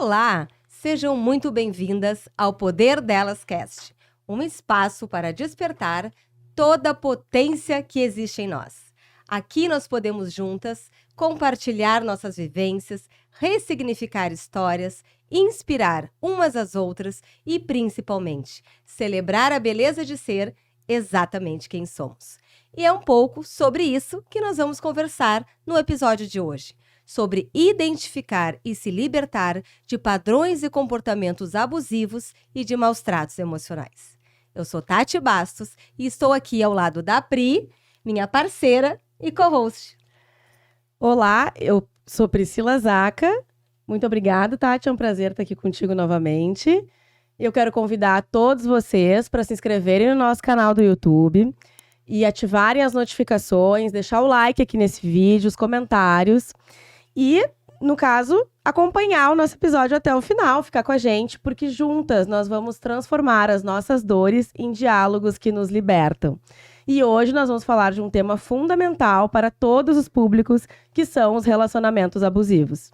Olá, sejam muito bem-vindas ao Poder Delas Cast, um espaço para despertar toda a potência que existe em nós. Aqui nós podemos juntas compartilhar nossas vivências, ressignificar histórias, inspirar umas às outras e, principalmente, celebrar a beleza de ser exatamente quem somos. E é um pouco sobre isso que nós vamos conversar no episódio de hoje. Sobre identificar e se libertar de padrões e comportamentos abusivos e de maus-tratos emocionais. Eu sou Tati Bastos e estou aqui ao lado da Pri, minha parceira e co-host. Olá, eu sou Priscila Zaca. Muito obrigada, Tati. É um prazer estar aqui contigo novamente. Eu quero convidar todos vocês para se inscreverem no nosso canal do YouTube e ativarem as notificações, deixar o like aqui nesse vídeo, os comentários. E, no caso, acompanhar o nosso episódio até o final, ficar com a gente, porque juntas nós vamos transformar as nossas dores em diálogos que nos libertam. E hoje nós vamos falar de um tema fundamental para todos os públicos, que são os relacionamentos abusivos.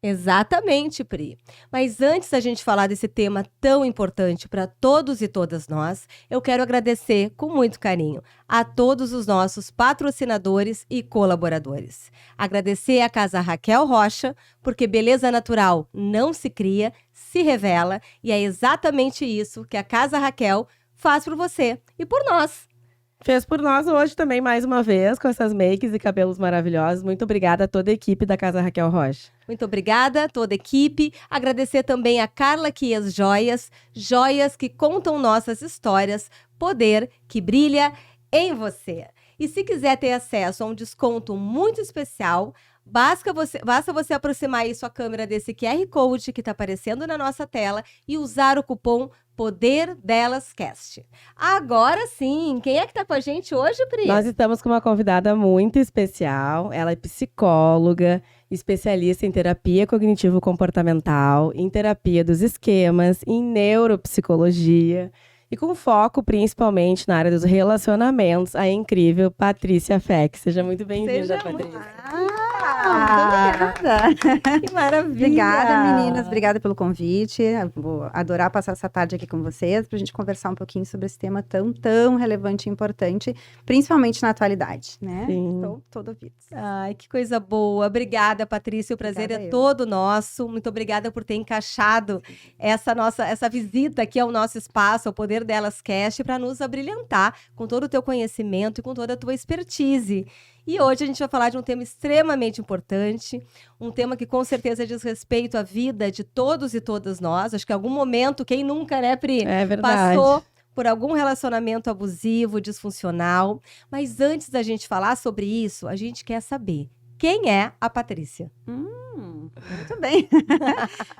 Exatamente, Pri. Mas antes da gente falar desse tema tão importante para todos e todas nós, eu quero agradecer com muito carinho a todos os nossos patrocinadores e colaboradores. Agradecer à Casa Raquel Rocha, porque beleza natural não se cria, se revela, e é exatamente isso que a Casa Raquel faz por você e por nós. Fez por nós hoje também, mais uma vez, com essas makes e cabelos maravilhosos. Muito obrigada a toda a equipe da Casa Raquel Rocha. Muito obrigada a toda a equipe. Agradecer também a Carla Quias Joias, joias que contam nossas histórias, poder que brilha em você. E se quiser ter acesso a um desconto muito especial, basta você aproximar aí sua câmera desse QR Code que está aparecendo na nossa tela e usar o cupom Poder Delas Cast. Agora sim, quem é que tá com a gente hoje, Pri? Nós estamos com uma convidada muito especial. Ela é psicóloga, especialista em terapia cognitivo-comportamental, em terapia dos esquemas, em neuropsicologia e com foco principalmente na área dos relacionamentos, a incrível Patrícia Feck. Seja muito bem-vinda, Patrícia. Muito obrigada. Que maravilha! Obrigada, meninas. Obrigada pelo convite. Eu vou adorar passar essa tarde aqui com vocês para a gente conversar um pouquinho sobre esse tema tão relevante e importante, principalmente na atualidade, né? Sim. Estou todo ouvido. Ai, que coisa boa. Obrigada, Patrícia. O prazer Obrigada é eu. todo nosso. Muito obrigada por ter encaixado essa visita aqui ao nosso espaço, ao Poder Delas Cast, para nos abrilhantar com todo o teu conhecimento e com toda a tua expertise. E hoje a gente vai falar de um tema extremamente importante, um tema que com certeza diz respeito à vida de todos e todas nós. Acho que em algum momento, quem nunca, né, Pri? É verdade. Passou por algum relacionamento abusivo, disfuncional. Mas antes da gente falar sobre isso, a gente quer saber quem é a Patrícia. Muito bem.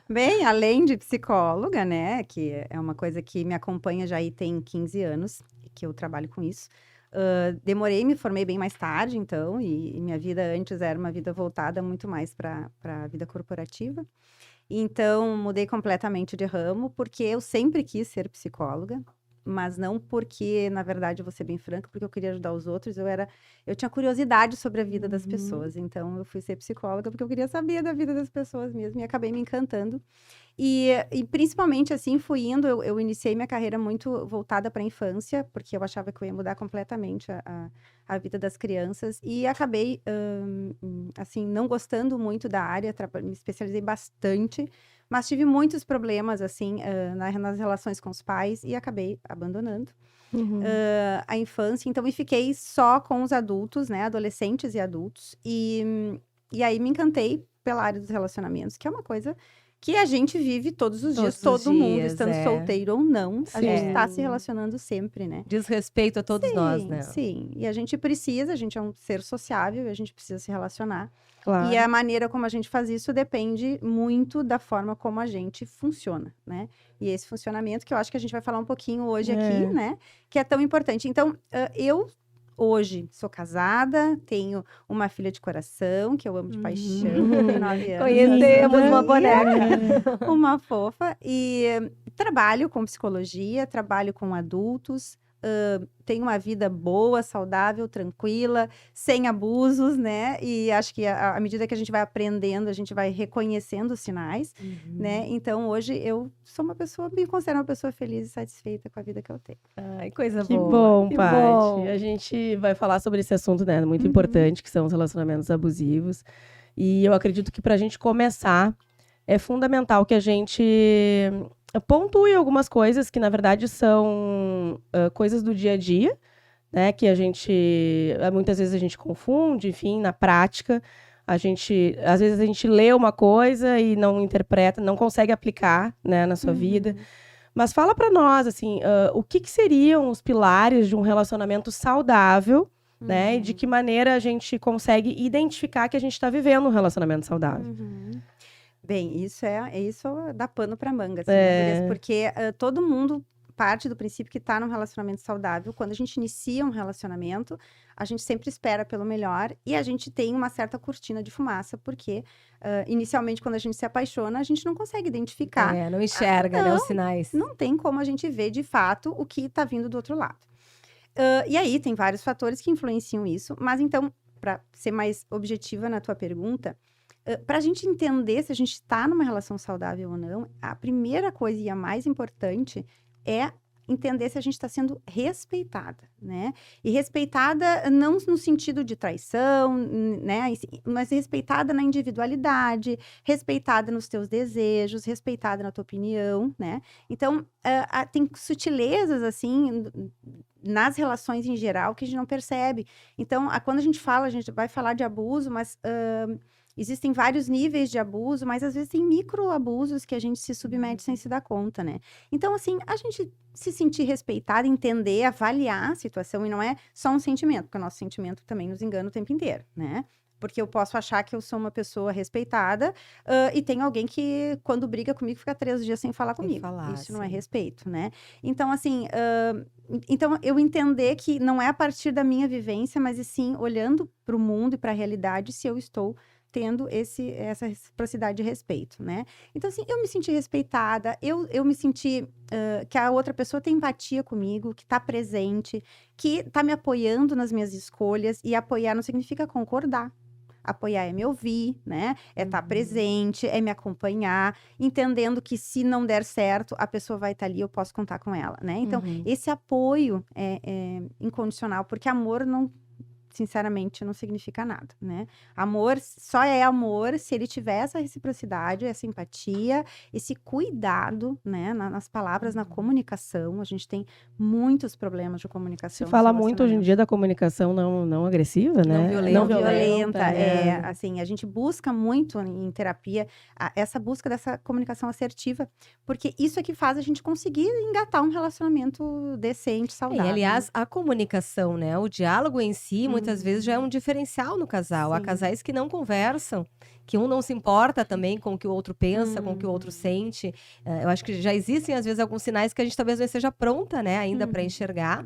Bem, além de psicóloga, né, que é uma coisa que me acompanha já aí tem 15 anos, que eu trabalho com isso. Me formei bem mais tarde, então, e minha vida antes era uma vida voltada muito mais para a vida corporativa. Então, mudei completamente de ramo, porque eu sempre quis ser psicóloga, mas não porque, na verdade, eu vou ser bem franca, porque eu queria ajudar os outros. Eu tinha curiosidade sobre a vida das pessoas, então eu fui ser psicóloga porque eu queria saber da vida das pessoas mesmo e acabei me encantando. E principalmente, assim, fui indo, eu iniciei minha carreira muito voltada para a infância, porque eu achava que eu ia mudar completamente a vida das crianças, e acabei, assim, não gostando muito da área, me especializei bastante, mas tive muitos problemas, assim, nas relações com os pais, e acabei abandonando a infância, então, e fiquei só com os adultos, né, adolescentes e adultos, e aí me encantei pela área dos relacionamentos, que é uma coisa que a gente vive todos os dias, todo mundo, estando solteiro ou não, a gente está se relacionando sempre, né? Diz respeito a todos nós, né? Sim, e a gente é um ser sociável, e a gente precisa se relacionar. Claro. E a maneira como a gente faz isso depende muito da forma como a gente funciona, né? E esse funcionamento que eu acho que a gente vai falar um pouquinho hoje aqui, né? Que é tão importante. Então, eu hoje sou casada, tenho uma filha de coração, que eu amo de paixão, tem 9 anos. Conhecemos uma boneca. Uma fofa. E trabalho com psicologia, trabalho com adultos, tem uma vida boa, saudável, tranquila, sem abusos, né? E acho que à medida que a gente vai aprendendo, a gente vai reconhecendo os sinais, né? Então, hoje, eu sou me considero uma pessoa feliz e satisfeita com a vida que eu tenho. Ai, coisa Que boa. bom, que Paty. bom. A gente vai falar sobre esse assunto, né? Muito importante, que são os relacionamentos abusivos. E eu acredito que pra gente começar, é fundamental que a gente pontue algumas coisas que, na verdade, são coisas do dia a dia, né? Que muitas vezes a gente confunde, enfim, na prática. Às vezes a gente lê uma coisa e não interpreta, não consegue aplicar, né, na sua vida. Mas fala pra nós, assim, o que seriam os pilares de um relacionamento saudável, né? E de que maneira a gente consegue identificar que a gente está vivendo um relacionamento saudável. Bem, isso dá pano para manga, assim, né, gurias? Porque todo mundo parte do princípio que está num relacionamento saudável. Quando a gente inicia um relacionamento, a gente sempre espera pelo melhor e a gente tem uma certa cortina de fumaça, porque inicialmente, quando a gente se apaixona, a gente não consegue identificar. Não enxerga, né, os sinais. Não tem como a gente ver de fato o que está vindo do outro lado. E aí, tem vários fatores que influenciam isso, mas então, para ser mais objetiva na tua pergunta, para a gente entender se a gente está numa relação saudável ou não, a primeira coisa e a mais importante é entender se a gente está sendo respeitada, né? E respeitada não no sentido de traição, né? Mas respeitada na individualidade, respeitada nos teus desejos, respeitada na tua opinião, né? Então, tem sutilezas, assim, nas relações em geral que a gente não percebe. Então, quando a gente vai falar de abuso, mas existem vários níveis de abuso, mas às vezes tem microabusos que a gente se submete sem se dar conta, né? Então, assim, a gente se sentir respeitada, entender, avaliar a situação, e não é só um sentimento, porque o nosso sentimento também nos engana o tempo inteiro, né? Porque eu posso achar que eu sou uma pessoa respeitada e tem alguém que, quando briga comigo, fica 3 dias sem falar comigo. Isso não é respeito, né? Então, assim, então eu entender que não é a partir da minha vivência, mas e sim olhando para o mundo e para a realidade, se eu estou tendo essa reciprocidade de respeito, né? Então, assim, eu me senti respeitada, eu me senti que a outra pessoa tem empatia comigo, que tá presente, que tá me apoiando nas minhas escolhas, e apoiar não significa concordar. Apoiar é me ouvir, né? É estar presente, é me acompanhar, entendendo que se não der certo, a pessoa vai estar ali, eu posso contar com ela, né? Então, esse apoio é incondicional, porque amor não, sinceramente, não significa nada, né? Amor só é amor se ele tiver essa reciprocidade, essa empatia, esse cuidado, né? Nas palavras, na comunicação. A gente tem muitos problemas de comunicação. Se fala muito hoje em dia da comunicação não agressiva, né? Não violenta. Assim, a gente busca muito em terapia essa busca dessa comunicação assertiva, porque isso é que faz a gente conseguir engatar um relacionamento decente, saudável. E, aliás, a comunicação, né? O diálogo em si, muitas vezes já é um diferencial no casal. Sim. Há casais que não conversam, que um não se importa também com o que o outro pensa, com o que o outro sente. Eu acho que já existem, às vezes, alguns sinais que a gente talvez não esteja pronta, né, ainda para enxergar.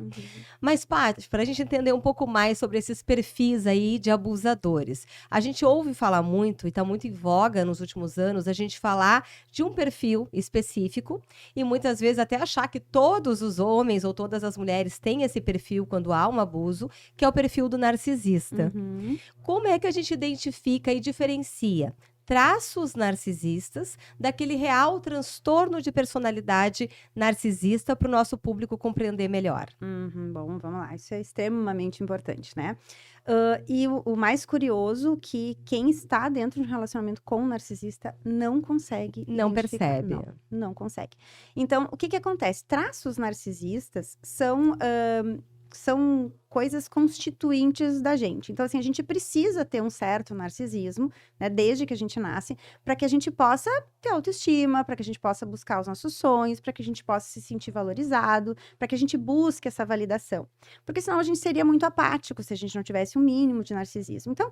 Mas, Paty, para a gente entender um pouco mais sobre esses perfis aí de abusadores, a gente ouve falar muito, e está muito em voga nos últimos anos, a gente falar de um perfil específico, e muitas vezes até achar que todos os homens ou todas as mulheres têm esse perfil quando há um abuso, que é o perfil do narcisista. Como é que a gente identifica e diferencia traços narcisistas daquele real transtorno de personalidade narcisista para o nosso público compreender melhor? Bom, vamos lá. Isso é extremamente importante, né? E o mais curioso que quem está dentro de um relacionamento com um narcisista não consegue Não identificar. percebe. Não consegue. Então, o que acontece? Traços narcisistas são coisas constituintes da gente. Então, assim, a gente precisa ter um certo narcisismo, né, desde que a gente nasce, para que a gente possa ter autoestima, para que a gente possa buscar os nossos sonhos, para que a gente possa se sentir valorizado, para que a gente busque essa validação. Porque senão a gente seria muito apático se a gente não tivesse um mínimo de narcisismo. Então,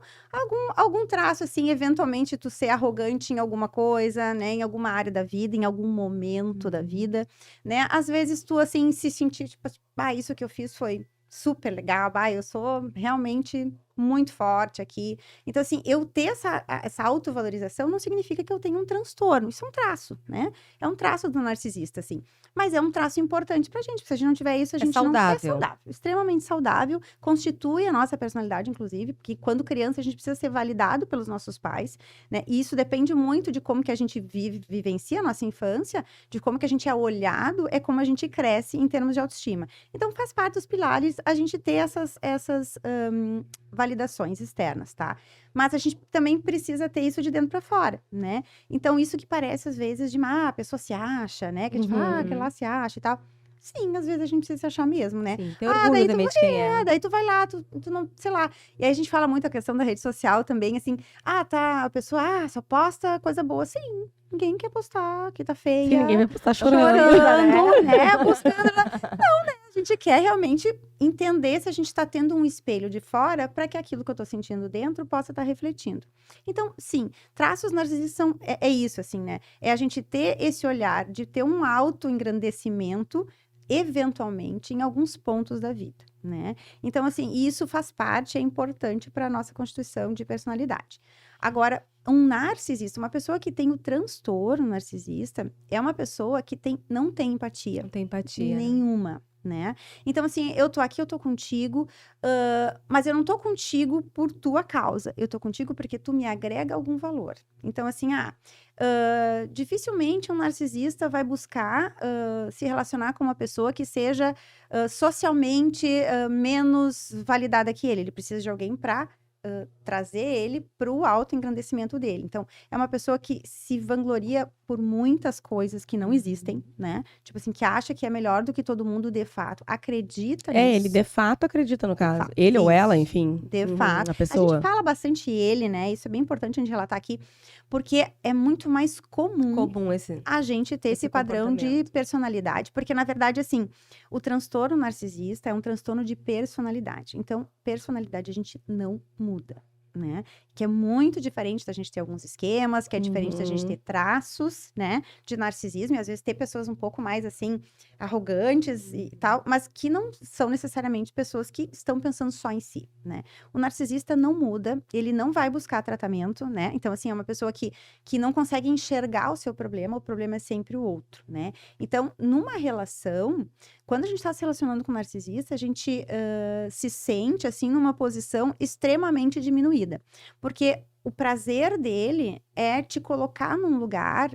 algum traço, assim, eventualmente tu ser arrogante em alguma coisa, né, em alguma área da vida, em algum momento da vida, né? Às vezes tu, assim, se sentir, tipo, isso que eu fiz foi super legal, eu sou realmente muito forte aqui. Então, assim, eu ter essa autovalorização não significa que eu tenho um transtorno. Isso é um traço, né? É um traço do narcisista, assim. Mas é um traço importante pra gente. Se a gente não tiver isso, a gente não é saudável. Extremamente saudável. Constitui a nossa personalidade, inclusive. Porque quando criança, a gente precisa ser validado pelos nossos pais, né? E isso depende muito de como que a gente vivencia a nossa infância, de como que a gente é olhado, é como a gente cresce em termos de autoestima. Então, faz parte dos pilares a gente ter essas validações externas, tá? Mas a gente também precisa ter isso de dentro para fora, né? Então, isso que parece, às vezes, de a pessoa se acha, né? Que a gente fala, que ela se acha e tal. Sim, às vezes a gente precisa se achar mesmo, né? Sim, tem orgulho também de quem é. Daí tu vai lá, tu não, sei lá. E aí a gente fala muito a questão da rede social também, assim, tá, a pessoa, só posta coisa boa. Sim, ninguém quer postar, que tá feia. Sim, ninguém vai postar chorando, né? Buscando. Não, né? A gente quer realmente entender se a gente tá tendo um espelho de fora para que aquilo que eu tô sentindo dentro possa estar refletindo. Então, sim, traços narcisistas é isso, assim, né? É a gente ter esse olhar de ter um auto-engrandecimento eventualmente em alguns pontos da vida, né? Então, assim, isso faz parte, é importante para a nossa constituição de personalidade. Agora, um narcisista, uma pessoa que tem o transtorno narcisista, é uma pessoa que não tem empatia. Não tem empatia. Nenhuma, né? Então, assim, eu tô aqui, eu tô contigo, mas eu não tô contigo por tua causa. Eu tô contigo porque tu me agrega algum valor. Então, assim, dificilmente um narcisista vai buscar se relacionar com uma pessoa que seja socialmente menos validada que ele. Ele precisa de alguém para trazer ele para o autoengrandecimento dele. Então, é uma pessoa que se vangloria por muitas coisas que não existem, né? Tipo assim, que acha que é melhor do que todo mundo de fato. Acredita nisso. Ele de fato acredita no caso. Ele ou ela, enfim. De fato. A pessoa. A gente fala bastante ele, né? Isso é bem importante a gente relatar aqui, porque é muito mais comum a gente ter esse padrão de personalidade. Porque, na verdade, assim, o transtorno narcisista é um transtorno de personalidade. Então, personalidade a gente não muda, né? Que é muito diferente da gente ter alguns esquemas, que é diferente da gente ter traços, né? De narcisismo, e às vezes ter pessoas um pouco mais, assim, arrogantes e tal, mas que não são necessariamente pessoas que estão pensando só em si, né? O narcisista não muda, ele não vai buscar tratamento, né? Então, assim, é uma pessoa que não consegue enxergar o seu problema, o problema é sempre o outro, né? Então, numa relação, quando a gente está se relacionando com um narcisista, a gente se sente, assim, numa posição extremamente diminuída. Porque o prazer dele é te colocar num lugar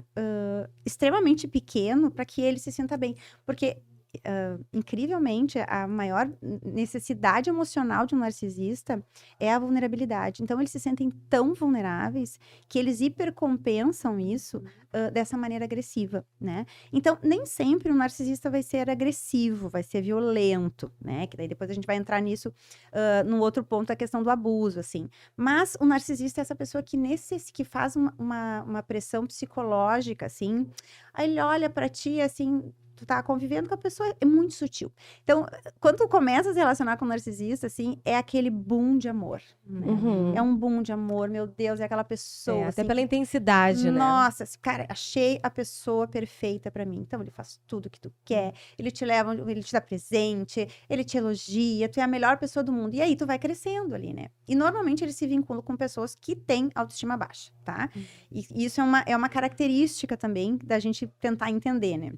extremamente pequeno para que ele se sinta bem. Porque, incrivelmente, a maior necessidade emocional de um narcisista é a vulnerabilidade. Então, eles se sentem tão vulneráveis que eles hipercompensam isso dessa maneira agressiva, né? Então, nem sempre um narcisista vai ser agressivo, vai ser violento, né? Que daí depois a gente vai entrar nisso no outro ponto, a questão do abuso, assim. Mas o narcisista é essa pessoa que faz uma pressão psicológica, assim. Aí ele olha pra ti, assim, tu tá convivendo com a pessoa, é muito sutil. Então, quando tu começa a se relacionar com um narcisista, assim, é aquele boom de amor, né? É um boom de amor, meu Deus, é aquela pessoa, até assim, pela intensidade, né? Nossa, cara, achei a pessoa perfeita pra mim. Então, ele faz tudo que tu quer, ele te leva, ele te dá presente, ele te elogia, tu é a melhor pessoa do mundo. E aí, tu vai crescendo ali, né? E, normalmente, ele se vincula com pessoas que têm autoestima baixa, tá? E isso é uma característica também da gente tentar entender, né?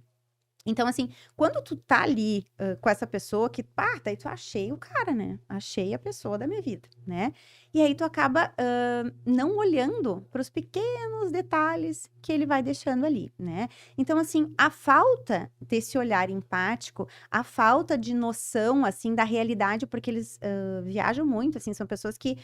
Então, assim, quando tu tá ali com essa pessoa que, daí tu achei o cara, né? Achei a pessoa da minha vida, né? E aí tu acaba não olhando para os pequenos detalhes que ele vai deixando ali, né? Então, assim, a falta desse olhar empático, a falta de noção, assim, da realidade, porque eles viajam muito, assim, são pessoas que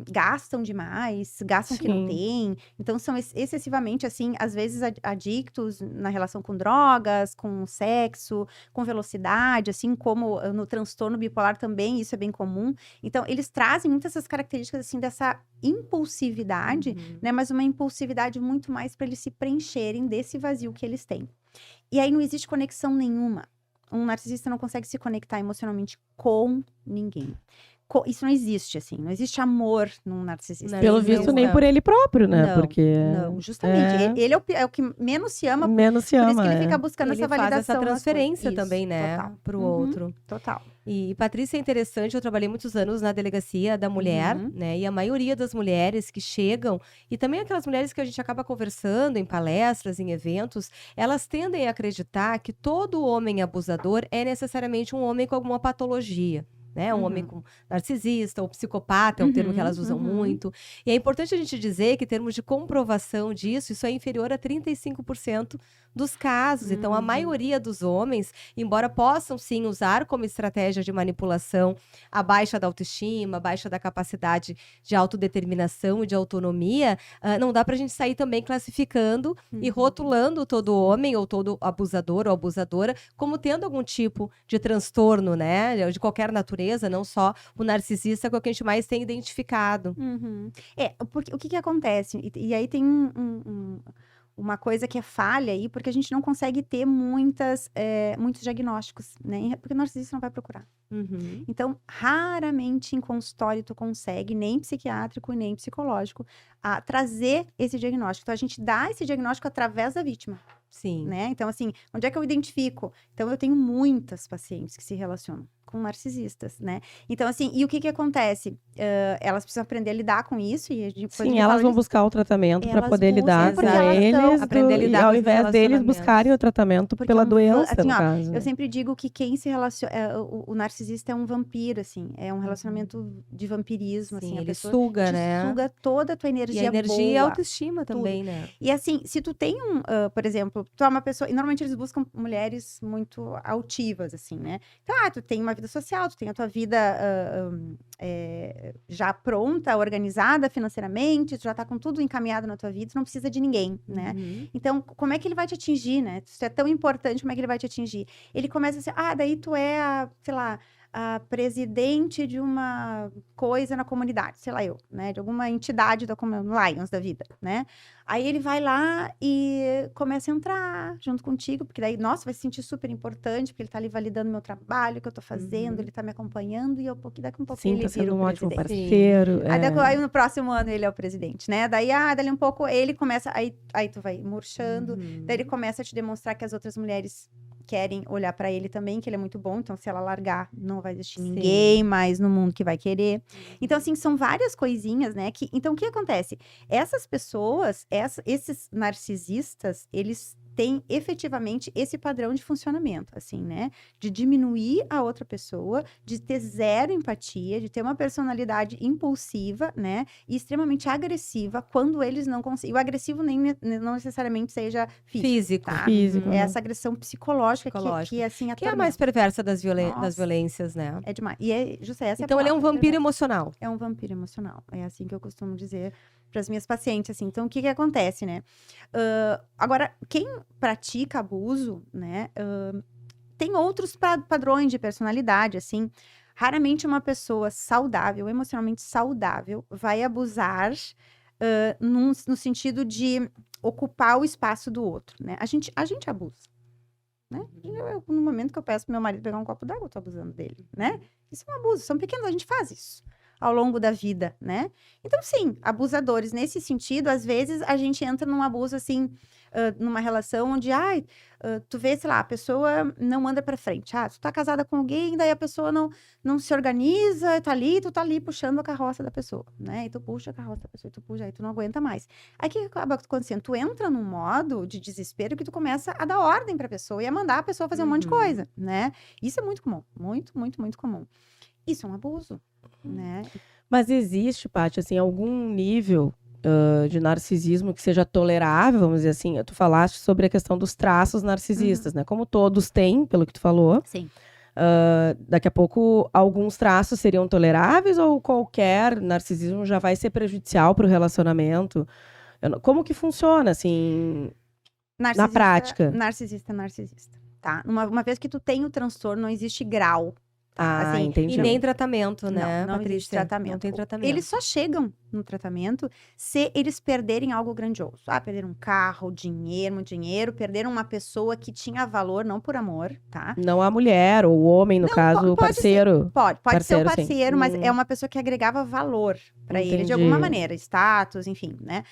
gastam demais, gastam que não tem. Então, são excessivamente, assim, às vezes adictos na relação com drogas, com sexo, com velocidade, assim como no transtorno bipolar também, isso é bem comum. Então, eles trazem muitas essas características, assim, dessa impulsividade, né? Mas uma impulsividade muito mais para eles se preencherem desse vazio que eles têm. E aí não existe conexão nenhuma. Um narcisista não consegue se conectar emocionalmente com ninguém. Isso não existe, assim. Não existe amor num narcisista. Pelo visto, nem por ele próprio, né? Não, Porque não, justamente. Ele é o que menos se ama, menos se por ama. isso que ele fica buscando Ele essa faz validação. essa nas transferência coisas. também, né, Total. pro Uhum, outro. Total. E, Patrícia, é interessante, eu trabalhei muitos anos na delegacia da mulher, né? E a maioria das mulheres que chegam, e também aquelas mulheres que a gente acaba conversando em palestras, em eventos, elas tendem a acreditar que todo homem abusador é necessariamente um homem com alguma patologia. Né? Um homem com narcisista ou psicopata, é um termo que elas usam muito. E é importante a gente dizer que, em termos de comprovação disso, isso é inferior a 35% dos casos. Então, a maioria dos homens, embora possam sim usar como estratégia de manipulação a baixa da autoestima, a baixa da capacidade de autodeterminação e de autonomia, não dá pra gente sair também classificando e rotulando todo homem ou todo abusador ou abusadora como tendo algum tipo de transtorno, né? De qualquer natureza, não só o narcisista, que é o que a gente mais tem identificado. Porque o que acontece? E aí tem uma coisa que é falha aí, porque a gente não consegue ter muitos diagnósticos, né? Porque o narcisista não vai procurar. Então, raramente em consultório tu consegue, nem psiquiátrico, nem psicológico, trazer esse diagnóstico. Então, a gente dá esse diagnóstico através da vítima. Sim. Né? Então, assim, onde é que eu identifico? Então, eu tenho muitas pacientes que se relacionam com narcisistas, né? Então, assim, e o que acontece? Elas precisam aprender a lidar com isso. Sim, elas vão buscar o tratamento para poder lidar com eles, aprender a lidar ao invés deles buscarem o tratamento pela doença, assim, no caso. Eu sempre digo que quem se relaciona... O narcisista é um vampiro, assim. É um relacionamento de vampirismo, Sim, assim. ele suga, né? Suga toda a tua energia boa. E a energia boa, e a autoestima também, né? E assim, se tu tem por exemplo, tu é uma pessoa... E normalmente eles buscam mulheres muito altivas, assim, né? Então, tu tem uma vida social, tu tem a tua vida já pronta, organizada financeiramente, tu já tá com tudo encaminhado na tua vida, tu não precisa de ninguém, né? Então, como é que ele vai te atingir, né? Se tu é tão importante, como é que ele vai te atingir? Ele começa assim, daí tu é sei lá, a presidente de uma coisa na comunidade, sei lá eu, né? De alguma entidade da Lions da vida, né? Aí ele vai lá e começa a entrar junto contigo, porque daí, nossa, vai se sentir super importante, porque ele tá ali validando meu trabalho, que eu tô fazendo, ele tá me acompanhando, e daqui um pouco Sim, ele tá vira sendo o um ótimo presidente. parceiro. Aí no próximo ano ele é o presidente, né? Daí, dali um pouco ele começa, aí tu vai murchando, daí ele começa a te demonstrar que as outras mulheres querem olhar pra ele também, que ele é muito bom. Então, se ela largar, não vai existir ninguém mais no mundo que vai querer. Então, assim, são várias coisinhas, né? Então, o que acontece? Essas pessoas, esses narcisistas, eles têm efetivamente esse padrão de funcionamento, assim, né? De diminuir a outra pessoa, de ter zero empatia, de ter uma personalidade impulsiva, né? E extremamente agressiva quando eles não conseguem. O agressivo não necessariamente seja físico. Tá? Físico. É essa agressão psicológica. Que assim, que é a mais perversa das violências, né? É demais. E essa então, ele é um vampiro emocional. É um vampiro emocional. É assim que eu costumo dizer para as minhas pacientes, assim. Então, o que acontece, né? Agora, quem pratica abuso, né? Tem outros padrões de personalidade, assim. Raramente uma pessoa saudável, emocionalmente saudável, vai abusar no sentido de ocupar o espaço do outro, né? A gente abusa, né? No momento que eu peço pro meu marido pegar um copo d'água, eu tô abusando dele, né? Isso é um abuso, são pequenos, a gente faz isso ao longo da vida, né? Então, sim, abusadores nesse sentido, às vezes a gente entra num abuso, assim, numa relação onde, tu vê, sei lá, a pessoa não anda pra frente. Tu tá casada com alguém, daí a pessoa não se organiza, tu tá ali puxando a carroça da pessoa, né? E tu puxa a carroça da pessoa, aí tu não aguenta mais. Aí o que acaba acontecendo? Tu entra num modo de desespero que tu começa a dar ordem pra pessoa e a mandar a pessoa fazer um monte de coisa, né? Isso é muito comum, muito, muito, muito comum. Isso é um abuso, né? Mas existe, Paty, assim, algum nível de narcisismo que seja tolerável, vamos dizer assim? Tu falaste sobre a questão dos traços narcisistas, né? Como todos têm, pelo que tu falou. Sim. Daqui a pouco, alguns traços seriam toleráveis ou qualquer narcisismo já vai ser prejudicial para o relacionamento? Como que funciona, assim, na prática? Narcisista, tá? Uma vez que tu tem o transtorno, não existe grau. Assim, entendi. E nem tratamento, né, não Patrícia? existe tratamento. Não tem tratamento. Eles só chegam no tratamento se eles perderem algo grandioso. Perderam um carro, dinheiro, muito dinheiro, perderam uma pessoa que tinha valor, não por amor, tá? Não a mulher, ou o homem, no caso, o parceiro. Pode ser o Parceiro, sim. parceiro, mas é uma pessoa que agregava valor para ele de alguma maneira, status, enfim, né?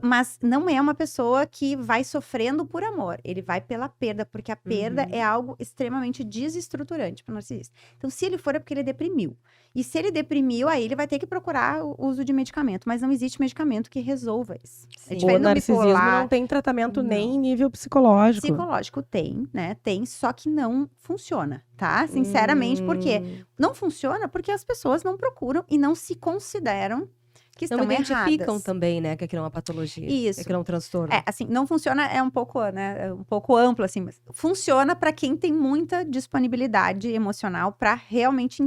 Mas não é uma pessoa que vai sofrendo por amor, ele vai pela perda, porque a perda é algo extremamente desestruturante para o narcisista. Então, se ele for, é porque ele deprimiu. E se ele deprimiu, aí ele vai ter que procurar o uso de medicamento, mas não existe medicamento que resolva isso. É O diferente do narcisismo bipolar. não tem tratamento Não. nem em nível psicológico. Psicológico tem, né? Tem, só que não funciona, tá? Sinceramente, por quê? Não funciona porque as pessoas não procuram e não se consideram que Não estão identificam erradas. também, né, que aquilo é uma patologia. Isso. Que aquilo é um transtorno. Assim, não funciona, é um pouco, né, é um pouco amplo, assim, mas funciona para quem tem muita disponibilidade emocional para realmente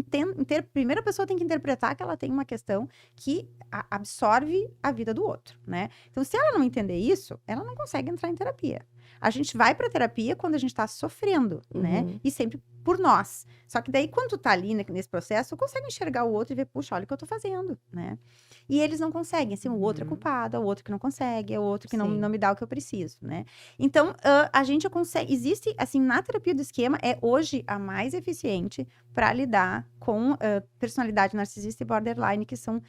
primeiro a pessoa tem que interpretar que ela tem uma questão que absorve a vida do outro, né? Então, se ela não entender isso, ela não consegue entrar em terapia. A gente vai pra terapia quando a gente tá sofrendo, né? E sempre por nós. Só que daí, quando tu tá ali nesse processo, tu consegue enxergar o outro e ver, puxa, olha o que eu tô fazendo, né? E eles não conseguem, assim, o outro é culpado, o outro que não consegue, é o outro que não me dá o que eu preciso, né? Então, a gente consegue, existe, assim, na terapia do esquema, é hoje a mais eficiente para lidar com personalidade narcisista e borderline, que são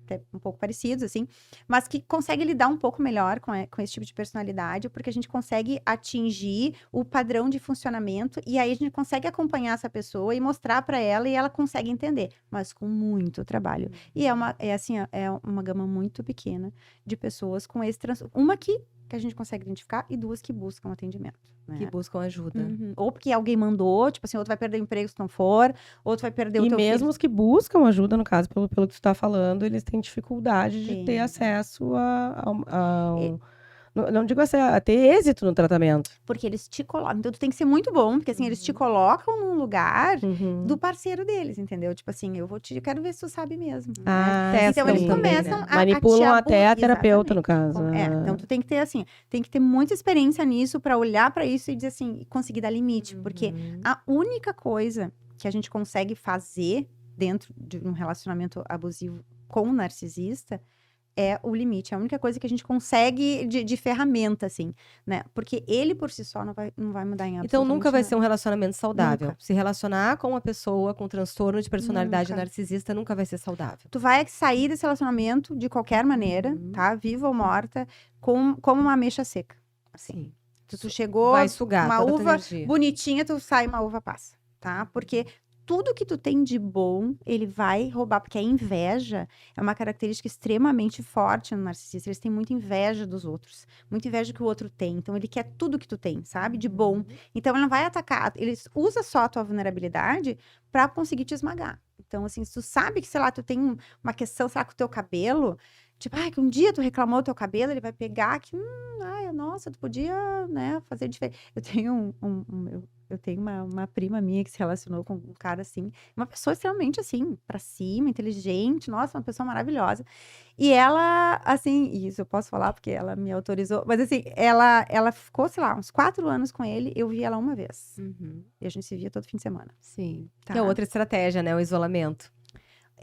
até um pouco parecidos, assim, mas que consegue lidar um pouco melhor com esse tipo de personalidade, porque a gente consegue atingir o padrão de funcionamento e aí a gente consegue acompanhar essa pessoa e mostrar para ela e ela consegue entender, mas com muito trabalho. E é uma gama muito pequena de pessoas com esse transtorno. Uma que a gente consegue identificar e duas que buscam atendimento. Né? Que buscam ajuda. Ou porque alguém mandou, tipo assim, outro vai perder o emprego se não for, outro vai perder o teu filho. E mesmo os que buscam ajuda, no caso, pelo que tu tá falando, eles têm dificuldade de ter acesso não digo assim, a ter êxito no tratamento. Porque eles te colocam. Então, tu tem que ser muito bom, porque assim, eles te colocam num lugar do parceiro deles, entendeu? Tipo assim, eu quero ver se tu sabe mesmo. Né? Então, eles começam a manipulam até a terapeuta, exatamente. no caso. Então, tu tem que ter, assim, tem que ter muita experiência nisso pra olhar pra isso e dizer assim, conseguir dar limite. Porque a única coisa que a gente consegue fazer dentro de um relacionamento abusivo com um narcisista é o limite, é a única coisa que a gente consegue de ferramenta, assim, né? Porque ele por si só não vai mudar em absolutamente Então nunca vai ser um relacionamento saudável. Nunca. Se relacionar com uma pessoa com transtorno de personalidade narcisista nunca vai ser saudável. Tu vai sair desse relacionamento de qualquer maneira, tá? Viva ou morta, como uma ameixa seca. Assim. Tu chegou, vai sugar uma toda a tua uva energia. bonitinha, tu sai uma uva passa, tá? Porque tudo que tu tem de bom, ele vai roubar, porque a inveja é uma característica extremamente forte no narcisista. Eles têm muita inveja dos outros, muita inveja que o outro tem. Então, ele quer tudo que tu tem, sabe? De bom. Então, ele não vai atacar, ele usa só a tua vulnerabilidade pra conseguir te esmagar. Então, assim, se tu sabe que, sei lá, tu tem uma questão, sei lá, com o teu cabelo, tipo, que um dia tu reclamou do teu cabelo, ele vai pegar que, nossa, tu podia, né, fazer diferente. Eu tenho eu tenho uma prima minha que se relacionou com um cara assim, uma pessoa extremamente assim, pra cima, inteligente, nossa, uma pessoa maravilhosa. E ela, assim, isso eu posso falar porque ela me autorizou, mas assim, ela ficou, sei lá, uns 4 anos com ele, eu vi ela uma vez. E a gente se via todo fim de semana. Sim. Tá. Que é outra estratégia, né? O isolamento.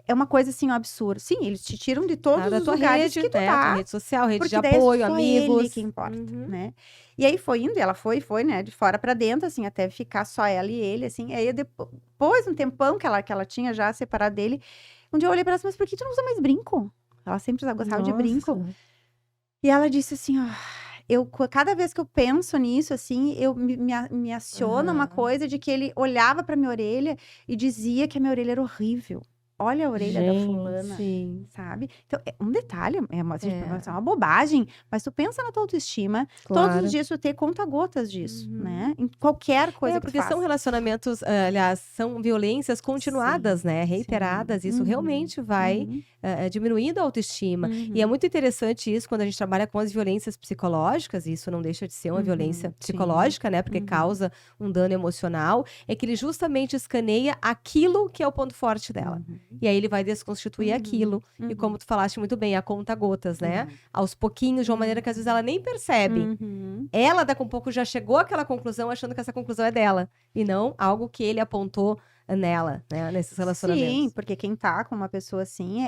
É uma coisa assim, um absurdo. Sim, eles te tiram de todos Da os tua lugares rede, que tu né? tá. Tua rede social, rede de Porque daí apoio, é só amigos. ele que importa, né? E aí foi indo, e ela foi, né, de fora pra dentro, assim, até ficar só ela e ele, assim. Aí depois, um tempão que ela tinha já separado dele, um dia eu olhei pra ela, mas por que tu não usa mais brinco? Ela sempre gostava de brinco. E ela disse assim, cada vez que eu penso nisso, assim, me aciona uma coisa de que ele olhava pra minha orelha e dizia que a minha orelha era horrível. Olha a orelha da fulana, sabe? Então, um detalhe, é uma bobagem, mas tu pensa na tua autoestima, todos os dias tu ter conta-gotas disso, né? Em qualquer coisa que tu porque faça. são relacionamentos, aliás, são violências continuadas, né? Reiteradas, isso realmente vai diminuindo a autoestima. E é muito interessante isso quando a gente trabalha com as violências psicológicas, e isso não deixa de ser uma violência psicológica, né? Porque causa um dano emocional, é que ele justamente escaneia aquilo que é o ponto forte dela. E aí ele vai desconstituir aquilo. E como tu falaste muito bem, a conta-gotas, né? Aos pouquinhos, de uma maneira que às vezes ela nem percebe. Ela, daqui a pouco, já chegou àquela conclusão, achando que essa conclusão é dela. E não algo que ele apontou nela, né? Nesses relacionamentos. Sim, porque quem tá com uma pessoa assim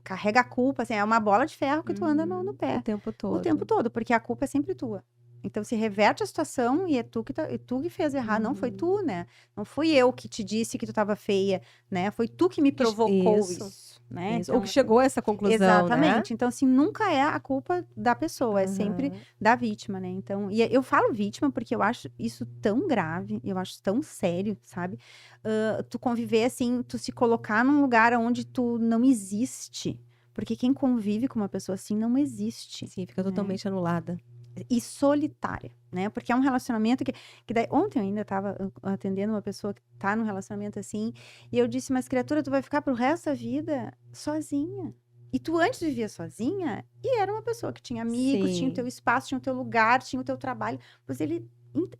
carrega a culpa, assim, é uma bola de ferro que tu anda no pé. O tempo todo. O tempo todo, porque a culpa é sempre tua. Então, se reverte a situação e é tu que fez errar, não foi tu, né? Não fui eu que te disse que tu tava feia, né? Foi tu que me provocou isso, né? Isso. Então, Ou que chegou a essa conclusão, exatamente. né? Então, assim, nunca é a culpa da pessoa, é sempre da vítima, né? Então, e eu falo vítima porque eu acho isso tão grave, eu acho tão sério, sabe? Tu conviver assim, tu se colocar num lugar onde tu não existe. Porque quem convive com uma pessoa assim não existe. Sim, fica totalmente anulada. E solitária, né? Porque é um relacionamento que daí, ontem eu ainda estava atendendo uma pessoa que tá num relacionamento assim, e eu disse, mas criatura, tu vai ficar pro resto da vida sozinha. E tu antes vivia sozinha, e era uma pessoa que tinha amigos, tinha o teu espaço, tinha o teu lugar, tinha o teu trabalho. Pois ele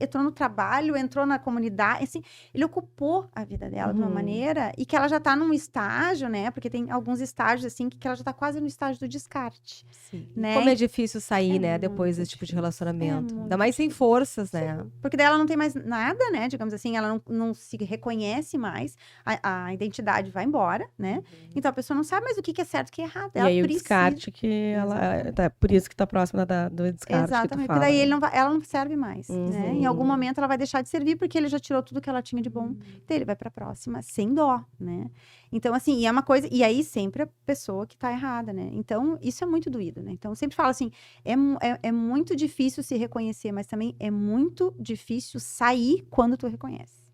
entrou no trabalho, entrou na comunidade, assim, ele ocupou a vida dela de uma maneira, e que ela já tá num estágio, né? Porque tem alguns estágios, assim, que ela já tá quase no estágio do descarte. Sim. Né? Como é difícil sair, né, muito depois desse tipo de relacionamento. muito Ainda mais sem forças, né? Porque daí ela não tem mais nada, né? Digamos assim, ela não se reconhece mais, a identidade vai embora, né? Então a pessoa não sabe mais o que é certo e o que é errado. E Ela aí o precisa... descarte que ela... Tá, por isso que tá próxima do descarte que tu Exatamente, fala. porque daí ela não serve mais, né? Em algum momento ela vai deixar de servir porque ele já tirou tudo que ela tinha de bom. Então ele vai pra próxima sem dó, né? Então assim, e é uma coisa... E aí sempre a pessoa que tá errada, né? Então isso é muito doído, né? Então eu sempre falo assim, é muito difícil se reconhecer, mas também é muito difícil sair quando tu reconhece,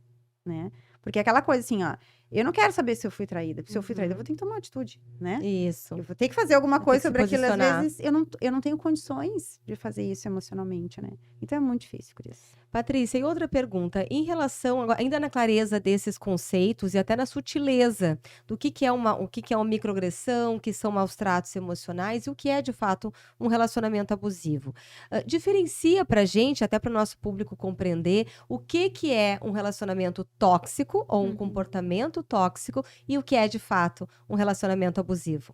né? Porque é aquela coisa assim, ó, eu não quero saber se eu fui traída. Se eu fui traída, eu vou ter que tomar uma atitude, né? Isso. Eu vou ter que fazer alguma Vai ter coisa que se sobre aquilo. Às posicionar. vezes, eu não tenho condições de fazer isso emocionalmente, né? Então, é muito difícil, Cris. Patrícia, e outra pergunta, em relação, ainda na clareza desses conceitos e até na sutileza do que é o que é uma microagressão, o que são maus tratos emocionais e o que é, de fato, um relacionamento abusivo. Diferencia pra gente, até para o nosso público compreender, o que é um relacionamento tóxico ou um comportamento tóxico e o que é, de fato, um relacionamento abusivo.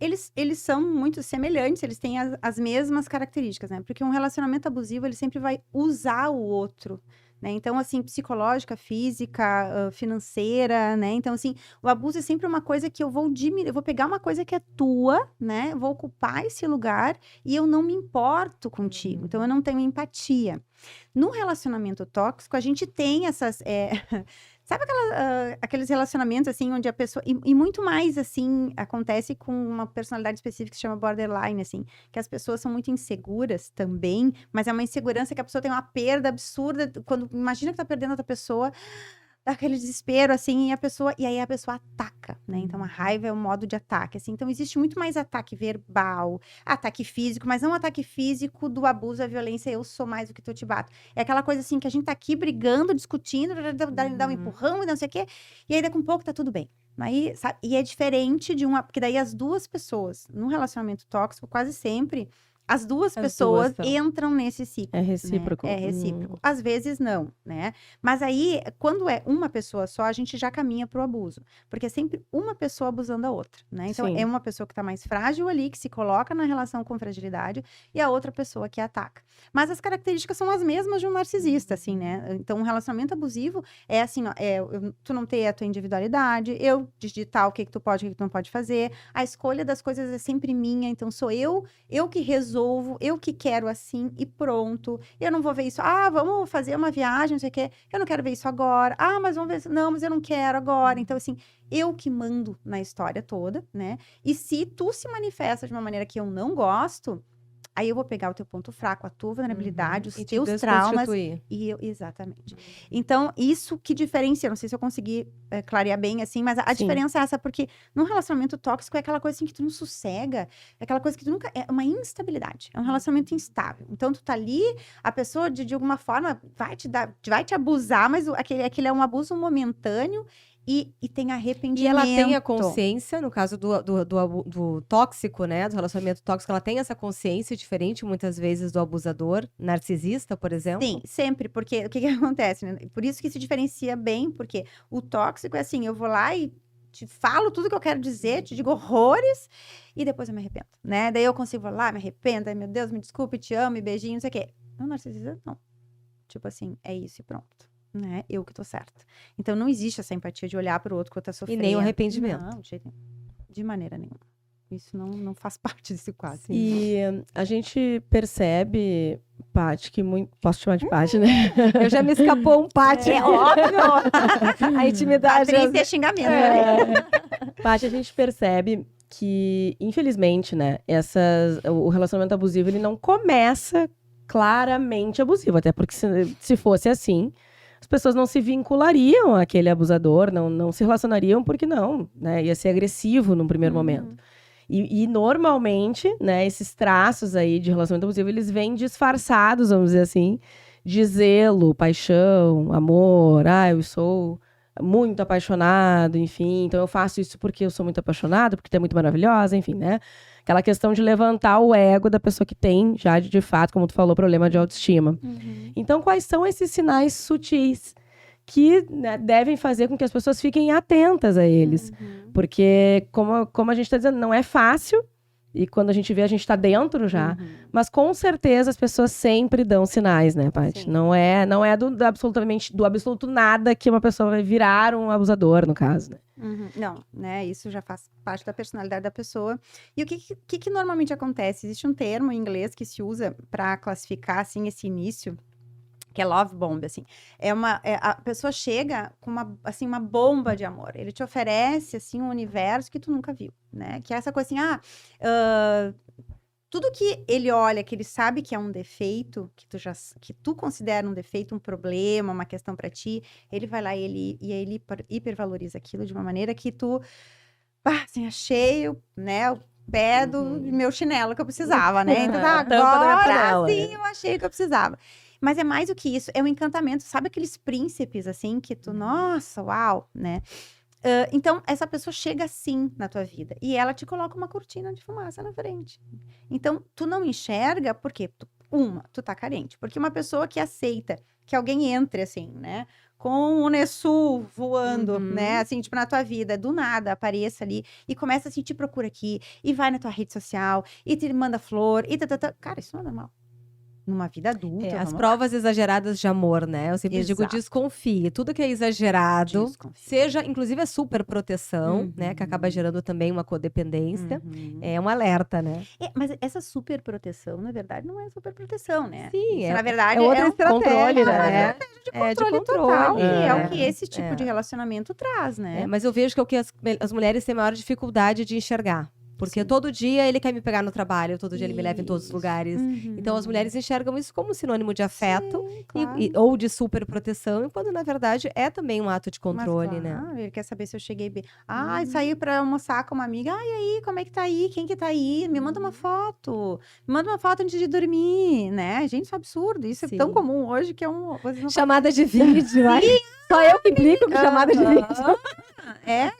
Eles são muito semelhantes, eles têm as mesmas características, né? Porque um relacionamento abusivo, ele sempre vai usar o outro, né? Então, assim, psicológica, física, financeira, né? Então, assim, o abuso é sempre uma coisa que eu vou pegar uma coisa que é tua, né? Vou ocupar esse lugar e eu não me importo contigo. Então, eu não tenho empatia. No relacionamento tóxico, a gente tem essas... Sabe aqueles relacionamentos, assim, onde a pessoa... E muito mais, assim, acontece com uma personalidade específica que se chama borderline, assim. Que as pessoas são muito inseguras também, mas é uma insegurança que a pessoa tem uma perda absurda. Quando imagina que tá perdendo outra pessoa, dá aquele desespero, assim, e aí a pessoa ataca, né? Então, a raiva é um modo de ataque, assim. Então, existe muito mais ataque verbal, ataque físico, mas não ataque físico do abuso, a violência, eu sou mais do que tu, eu te bato. É aquela coisa, assim, que a gente tá aqui brigando, discutindo, dá um empurrão e não sei o quê, e aí daqui a um pouco tá tudo bem. Aí, sabe? E é diferente de porque daí as duas pessoas, num relacionamento tóxico, quase sempre... As duas pessoas entram nesse ciclo. É recíproco. Né? É recíproco. Às vezes não, né? Mas aí, quando é uma pessoa só, a gente já caminha pro abuso. Porque é sempre uma pessoa abusando a outra, né? Então, é uma pessoa que tá mais frágil ali, que se coloca na relação com fragilidade, e a outra pessoa que ataca. Mas as características são as mesmas de um narcisista, assim, né? Então, um relacionamento abusivo é assim, ó, tu não ter a tua individualidade, eu digitar o que tu pode, o que tu não pode fazer, a escolha das coisas é sempre minha, então sou eu que resolvo, eu que quero assim e pronto. Eu não vou ver isso. Ah, vamos fazer uma viagem, não sei o quê. Eu não quero ver isso agora. Ah, mas vamos ver isso. Não, mas eu não quero agora. Então, assim, eu que mando na história toda, né? E se tu se manifesta de uma maneira que eu não gosto, aí eu vou pegar o teu ponto fraco, a tua vulnerabilidade, os teus traumas. Exatamente. Então, isso que diferencia, não sei se eu consegui clarear bem, assim, mas a diferença é essa, porque num relacionamento tóxico é aquela coisa assim que tu não sossega, é aquela coisa que tu nunca... É uma instabilidade, é um relacionamento instável. Então, tu tá ali, a pessoa, de alguma forma, vai te abusar, mas aquele é um abuso momentâneo, e tem arrependimento. E ela tem a consciência, no caso do tóxico, né? Do relacionamento tóxico, ela tem essa consciência diferente, muitas vezes, do abusador narcisista, por exemplo? Sim, sempre, porque o que acontece, né? Por isso que se diferencia bem, porque o tóxico é assim, eu vou lá e te falo tudo que eu quero dizer, te digo horrores, e depois eu me arrependo, né? Daí eu consigo falar, me arrependo, ai meu Deus, me desculpe, te amo, e beijinho, não sei o quê. No narcisista, não. Tipo assim, é isso e pronto. né? Eu que tô certa. Então, não existe essa empatia de olhar pro outro que tá E sofrendo. nem o arrependimento. Não, de jeito nenhum. De maneira nenhuma. Isso não faz parte desse quadro. E a gente percebe, Paty, que muito... Posso chamar de Paty, né? Eu já me escapou um Paty. É óbvio! A intimidade. Patrícia é xingamento. Né? Paty, a gente percebe que, infelizmente, né, o relacionamento abusivo, ele não começa claramente abusivo, até porque se fosse assim, as pessoas não se vinculariam àquele abusador, não se relacionariam, porque não, né, ia ser agressivo num primeiro momento. E normalmente, né, esses traços aí de relacionamento abusivo, eles vêm disfarçados, vamos dizer assim, de zelo, paixão, amor, eu sou muito apaixonado, enfim, então eu faço isso porque eu sou muito apaixonado, porque tu é muito maravilhosa, enfim, né? Aquela questão de levantar o ego da pessoa que tem, já de fato, como tu falou, problema de autoestima. Então, quais são esses sinais sutis que, né, devem fazer com que as pessoas fiquem atentas a eles? Porque, como a gente está dizendo, não é fácil, e quando a gente vê, a gente está dentro já. Mas, com certeza, as pessoas sempre dão sinais, né, Paty? Sim. Não é do absoluto nada que uma pessoa vai virar um abusador, no caso, né? Não, né? Isso já faz parte da personalidade da pessoa. E o que normalmente acontece? Existe um termo em inglês que se usa para classificar, assim, esse início, que é love bomb, assim. A pessoa chega com uma bomba de amor. Ele te oferece, assim, um universo que tu nunca viu, né? Que é essa coisa assim, tudo que ele olha, que ele sabe que é um defeito, que tu considera um defeito, um problema, uma questão pra ti, ele vai lá e ele hipervaloriza aquilo de uma maneira que tu, assim, achei, né, o pé do meu chinelo que eu precisava, né? Então, A tampa da minha agora panela, sim, né? eu achei que eu precisava. Mas é mais do que isso, é um encantamento. Sabe aqueles príncipes, assim, que tu, nossa, uau, né? Então, essa pessoa chega assim na tua vida. E ela te coloca uma cortina de fumaça na frente. Então, tu não enxerga porque, tu tá carente. Porque uma pessoa que aceita que alguém entre, assim, né? Com o Nessul voando, né? Assim, tipo, na tua vida, do nada, apareça ali. E começa assim, te procura aqui. E vai na tua rede social. E te manda flor. E Cara, isso não é normal. Numa vida adulta. As vamos lá. provas exageradas de amor, né? Eu sempre digo, Exato. desconfie. Tudo que é exagerado, Desconfia. seja, inclusive, a superproteção, né? Que acaba gerando também uma codependência. É um alerta, né? Mas essa superproteção, na verdade, não é superproteção, né? Sim, Isso, é- na verdade, é outra um estratégia, controle, né? de É de controle total. controle, E é o é. que esse tipo de relacionamento traz, né? Mas eu vejo que é o que as mulheres têm maior dificuldade de enxergar. Porque Sim. todo dia ele quer me pegar no trabalho, todo dia ele me leva em todos os Isso. lugares. Então as mulheres enxergam isso como sinônimo de afeto Claro. ou de superproteção, e quando na verdade é também um ato de controle, Mas, né? claro, ele quer saber se eu cheguei bem. Saiu pra almoçar com uma amiga. E aí, como é que tá aí? Quem que tá aí? Me manda uma foto. Me manda uma foto antes de dormir, né? Gente, isso é absurdo. Isso Sim. é tão comum hoje que é um... vocês não Chamada de vídeo, ai. Só eu que implico com chamada de vídeo.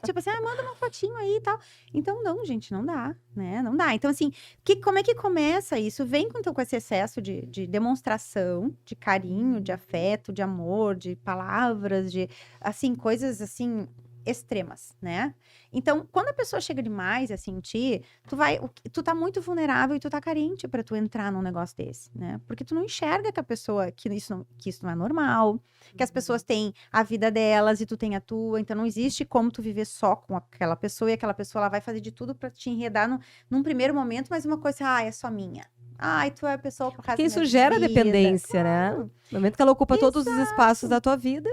Tipo assim, manda uma fotinho aí e tal. Então, não, gente, não dá, né? Não dá. Então, assim, como é que começa isso? Vem com esse excesso de demonstração, de carinho, de afeto, de amor, de palavras, de, assim, coisas, assim, extremas, né? Então, quando a pessoa chega demais, assim, em ti, tu tá muito vulnerável e tu tá carente pra tu entrar num negócio desse, né? Porque tu não enxerga que isso não é normal, que as pessoas têm a vida delas e tu tem a tua, então não existe como tu viver só com aquela pessoa e aquela pessoa ela vai fazer de tudo pra te enredar num primeiro momento, mas uma coisa, é só minha. Tu é a pessoa por causa Porque da isso minha gera vida. dependência, né? No momento que ela ocupa todos os espaços da tua vida.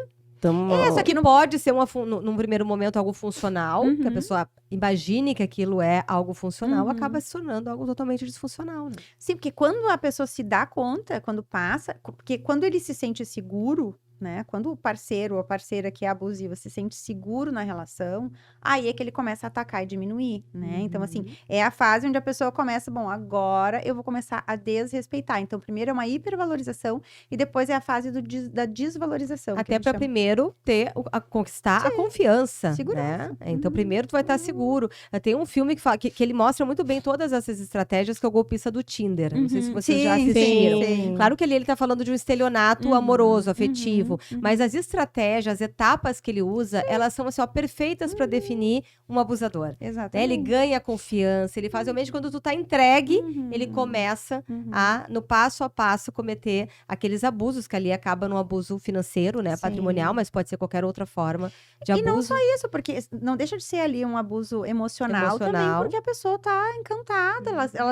Só que não pode ser num primeiro momento algo funcional, que a pessoa imagine que aquilo é algo funcional, acaba se tornando algo totalmente disfuncional, né? Sim, porque quando a pessoa se dá conta, quando passa, porque quando ele se sente seguro, né? Quando o parceiro ou a parceira que é abusiva se sente seguro na relação, aí é que ele começa a atacar e diminuir, né? Então, assim, é a fase onde a pessoa começa, bom, agora eu vou começar a desrespeitar. Então, primeiro é uma hipervalorização e depois é a fase da desvalorização. que a Até gente para chama. primeiro conquistar a confiança, Segurança. né? Então, primeiro tu vai estar seguro. Tem um filme que ele mostra muito bem todas essas estratégias, que é o Golpista do Tinder. Não sei se vocês já assistiram. Sim. Claro que ali ele tá falando de um estelionato amoroso, afetivo. abusivo. Mas as estratégias, as etapas que ele usa, elas são assim, ó, perfeitas para definir um abusador. Né? Exatamente. Ele ganha confiança, ele faz realmente quando tu tá entregue, ele começa a, no passo a passo, cometer aqueles abusos, que ali acaba no abuso financeiro, né, Sim. patrimonial, mas pode ser qualquer outra forma de abuso. E não só isso, porque não deixa de ser ali um abuso emocional também, porque a pessoa tá encantada,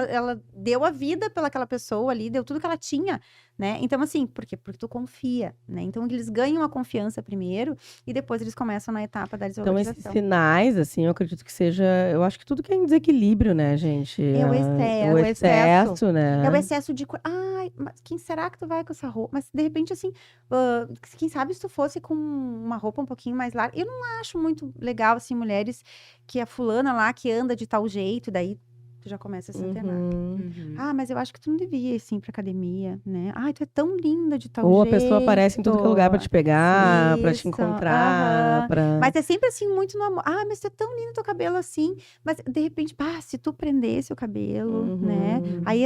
ela deu a vida pelaquela pessoa ali, deu tudo que ela tinha, né? Então, assim, por quê? Porque tu confia, né? Então, eles ganham a confiança primeiro e depois eles começam na etapa da Então, desvalorização. esses sinais, assim, eu acredito que seja... Eu acho que tudo que é em desequilíbrio, né, gente? É o excesso. O excesso, né? É o excesso de... Ai, mas quem será que tu vai com essa roupa? Mas, de repente, assim, quem sabe se tu fosse com uma roupa um pouquinho mais larga. Eu não acho muito legal, assim, mulheres que a fulana lá que anda de tal jeito, daí tu já começa a se antenar. Ah, mas eu acho que tu não devia ir assim pra academia, né? Ai, tu é tão linda de tal Ou jeito. a pessoa aparece em tudo que é lugar pra te pegar, pra te Isso, encontrar, pra... Mas é sempre assim, muito no amor. Ah, mas tu é tão lindo teu cabelo assim. Mas, de repente, se tu prendesse o cabelo, né? Aí,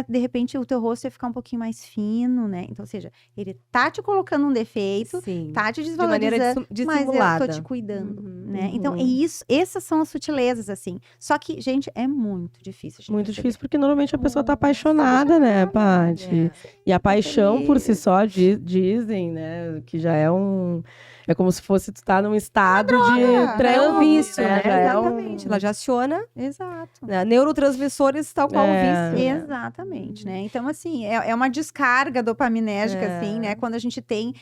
de repente, o teu rosto ia ficar um pouquinho mais fino, né? Então, ou seja, ele tá te colocando um defeito, Sim. tá te De maneira desvalorizando, mas eu dissimulada. tô te cuidando, né? Então, é isso. Essas são as sutilezas, assim. Só que, gente, é muito difícil. a gente Muito perceber. difícil, porque normalmente a pessoa tá apaixonada, né, Paty? E a paixão por si só, dizem, né, que já é um... É como se fosse tu tá num estado de É um vício, né? né? Já é um- Exatamente. Ela já aciona, Exato. né, neurotransmissores tal qual o vício. Né? Exatamente, né? Então, assim, é uma descarga dopaminérgica, assim, né? Quando a gente tem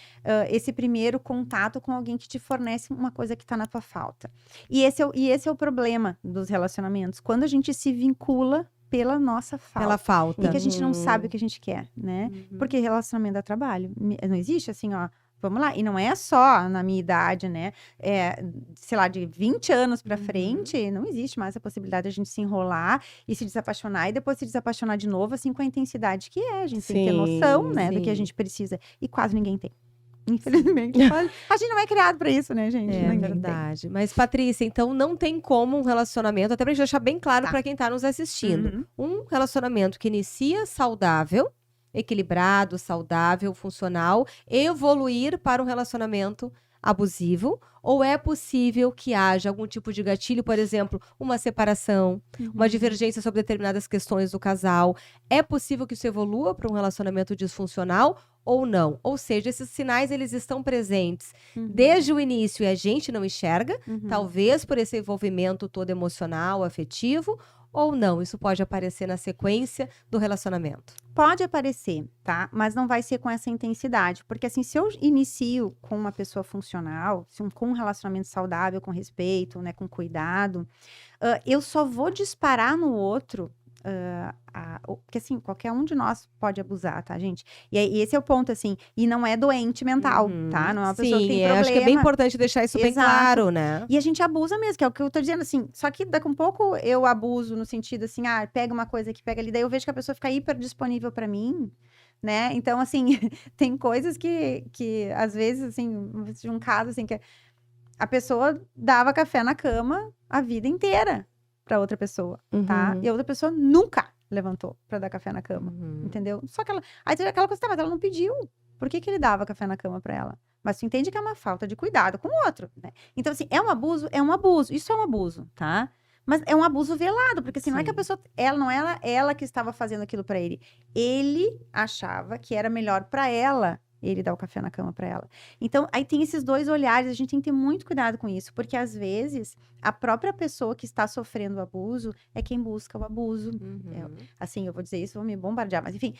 esse primeiro contato com alguém que te fornece uma coisa que tá na tua falta. E esse é o problema dos relacionamentos. Quando a gente se vincula pela nossa falta. Pela falta. E que a gente não sabe o que a gente quer, né? Porque relacionamento dá trabalho. Não existe assim, ó. Vamos lá. E não é só na minha idade, né? Sei lá, de 20 anos pra frente, não existe mais a possibilidade de a gente se enrolar e se desapaixonar e depois se desapaixonar de novo, assim, com a intensidade que é. A gente tem que ter noção, né, do que a gente precisa. E quase ninguém tem. Infelizmente. A gente não é criado pra isso, né, gente? É Ninguém verdade. Tem. Mas, Patrícia, então não tem como um relacionamento, até pra gente deixar bem claro pra quem tá nos assistindo. Um relacionamento que inicia saudável, equilibrado, saudável, funcional, evoluir para um relacionamento abusivo, ou é possível que haja algum tipo de gatilho, por exemplo, uma separação, uma divergência sobre determinadas questões do casal, é possível que isso evolua para um relacionamento disfuncional ou não? Ou seja, esses sinais eles estão presentes desde o início e a gente não enxerga, talvez por esse envolvimento todo emocional, afetivo, ou não? Isso pode aparecer na sequência do relacionamento? Pode aparecer, tá? Mas não vai ser com essa intensidade. Porque, assim, se eu inicio com uma pessoa funcional, com um relacionamento saudável, com respeito, né, com cuidado, eu só vou disparar no outro... porque, assim, qualquer um de nós pode abusar, tá, gente? E esse é o ponto, assim. E não é doente mental, tá? Não é uma pessoa que tem problema. Acho que é bem importante deixar isso bem claro, né? E a gente abusa mesmo, que é o que eu tô dizendo, assim. Só que daqui a um pouco eu abuso no sentido, assim, pega uma coisa aqui, pega ali. Daí eu vejo que a pessoa fica hiper disponível pra mim, né? Então, assim, tem coisas que às vezes, assim, de um caso, assim, que a pessoa dava café na cama a vida inteira pra outra pessoa, tá? E a outra pessoa nunca levantou pra dar café na cama, entendeu? Só que ela... Aí tem aquela coisa, mas ela não pediu. Por que ele dava café na cama pra ela? Mas tu entende que é uma falta de cuidado com o outro, né? Então, assim, é um abuso? É um abuso. Isso é um abuso, tá? Mas é um abuso velado, porque assim, não é que a pessoa... Ela que estava fazendo aquilo pra ele. Ele achava que era melhor pra ela ele dar o café na cama pra ela. Então, aí tem esses dois olhares, a gente tem que ter muito cuidado com isso, porque às vezes a própria pessoa que está sofrendo o abuso é quem busca o abuso. Assim, eu vou dizer isso, vou me bombardear, mas enfim,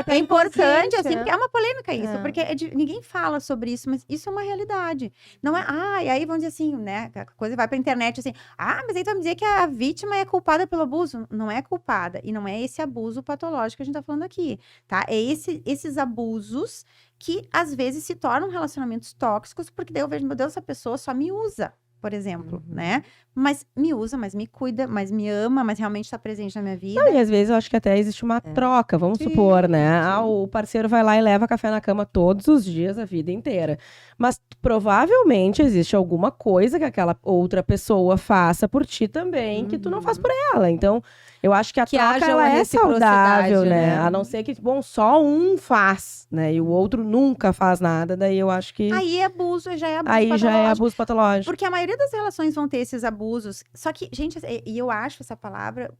é importante, assim, porque é uma polêmica isso, porque ninguém fala sobre isso, mas isso é uma realidade. Não é, e aí vão dizer assim, né, a coisa vai pra internet assim, mas aí tu vai me dizer que a vítima é culpada pelo abuso. Não é culpada, e não é esse abuso patológico que a gente tá falando aqui, tá? É esses abusos que às vezes se tornam relacionamentos tóxicos, porque daí eu vejo, meu Deus, essa pessoa só me usa, por exemplo, né? mas me usa, mas me cuida, mas me ama, mas realmente tá presente na minha vida. Não, e às vezes eu acho que até existe uma troca, vamos supor, né? Ah, o parceiro vai lá e leva café na cama todos os dias, a vida inteira. Mas provavelmente existe alguma coisa que aquela outra pessoa faça por ti também, que tu não faz por ela. Então, eu acho que a troca haja ela uma é saudável, reciprocidade, né? né? A não ser que, bom, só um faz, né? E o outro nunca faz nada, daí eu acho que Aí é abuso, já é abuso aí já é patológico. abuso patológico. Porque a maioria das relações vão ter esses abusos. Só que, gente, e eu acho essa palavra